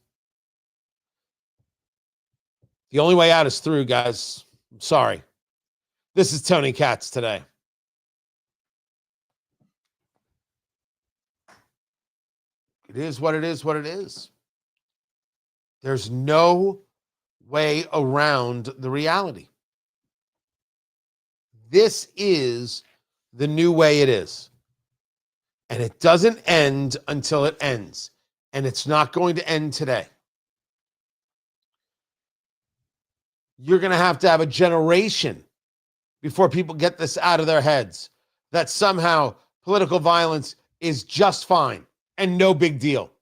The only way out is through, guys. I'm sorry. This is Tony Katz today. It is what it is, what it is. There's no way around the reality. This is the new way it is. And it doesn't end until it ends. And it's not going to end today. You're going to have a generation before people get this out of their heads that somehow political violence is just fine and no big deal.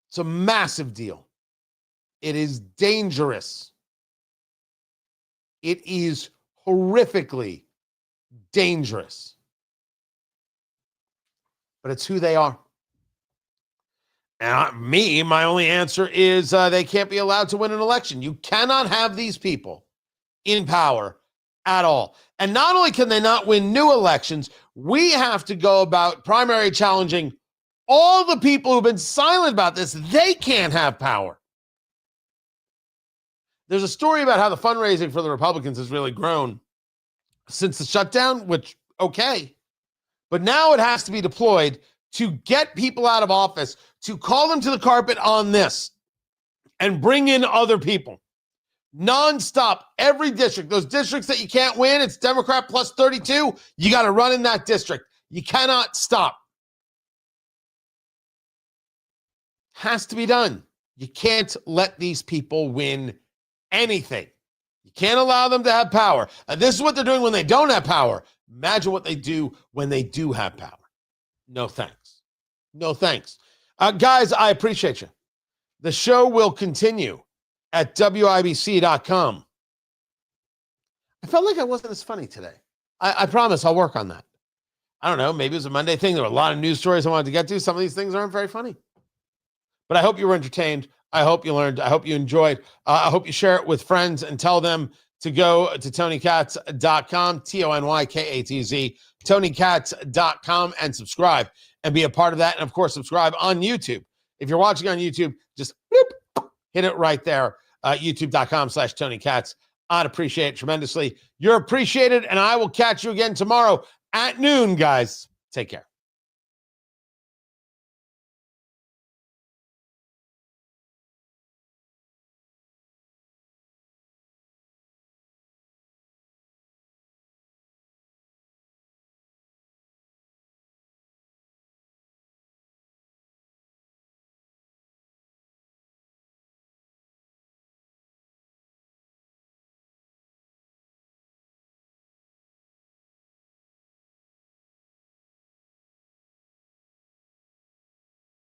It's a massive deal. It is dangerous. It is horrifically dangerous. But it's who they are. And my only answer is they can't be allowed to win an election. You cannot have these people in power at all. And not only can they not win new elections, we have to go about primary challenging all the people who've been silent about this. They can't have power. There's a story about how the fundraising for the Republicans has really grown since the shutdown, which, okay. But now it has to be deployed to get people out of office, to call them to the carpet on this and bring in other people. Nonstop, every district, those districts that you can't win, it's Democrat plus 32, you got to run in that district. You cannot stop. Has to be done. You can't let these people win anything. You can't allow them to have power. And this is what they're doing when they don't have power. Imagine what they do when they do have power. No thanks. No thanks. Guys, I appreciate you. The show will continue at WIBC.com. I felt like I wasn't as funny today. I promise I'll work on that. I don't know. Maybe it was a Monday thing. There were a lot of news stories I wanted to get to. Some of these things aren't very funny. But I hope you were entertained. I hope you learned. I hope you enjoyed. I hope you share it with friends and tell them to go to TonyKatz.com, TonyKatz, TonyKatz.com, and subscribe and be a part of that. And, of course, subscribe on YouTube. If you're watching on YouTube, just bloop, hit it right there, youtube.com/TonyKatz. I'd appreciate it tremendously. You're appreciated, and I will catch you again tomorrow at noon, guys. Take care.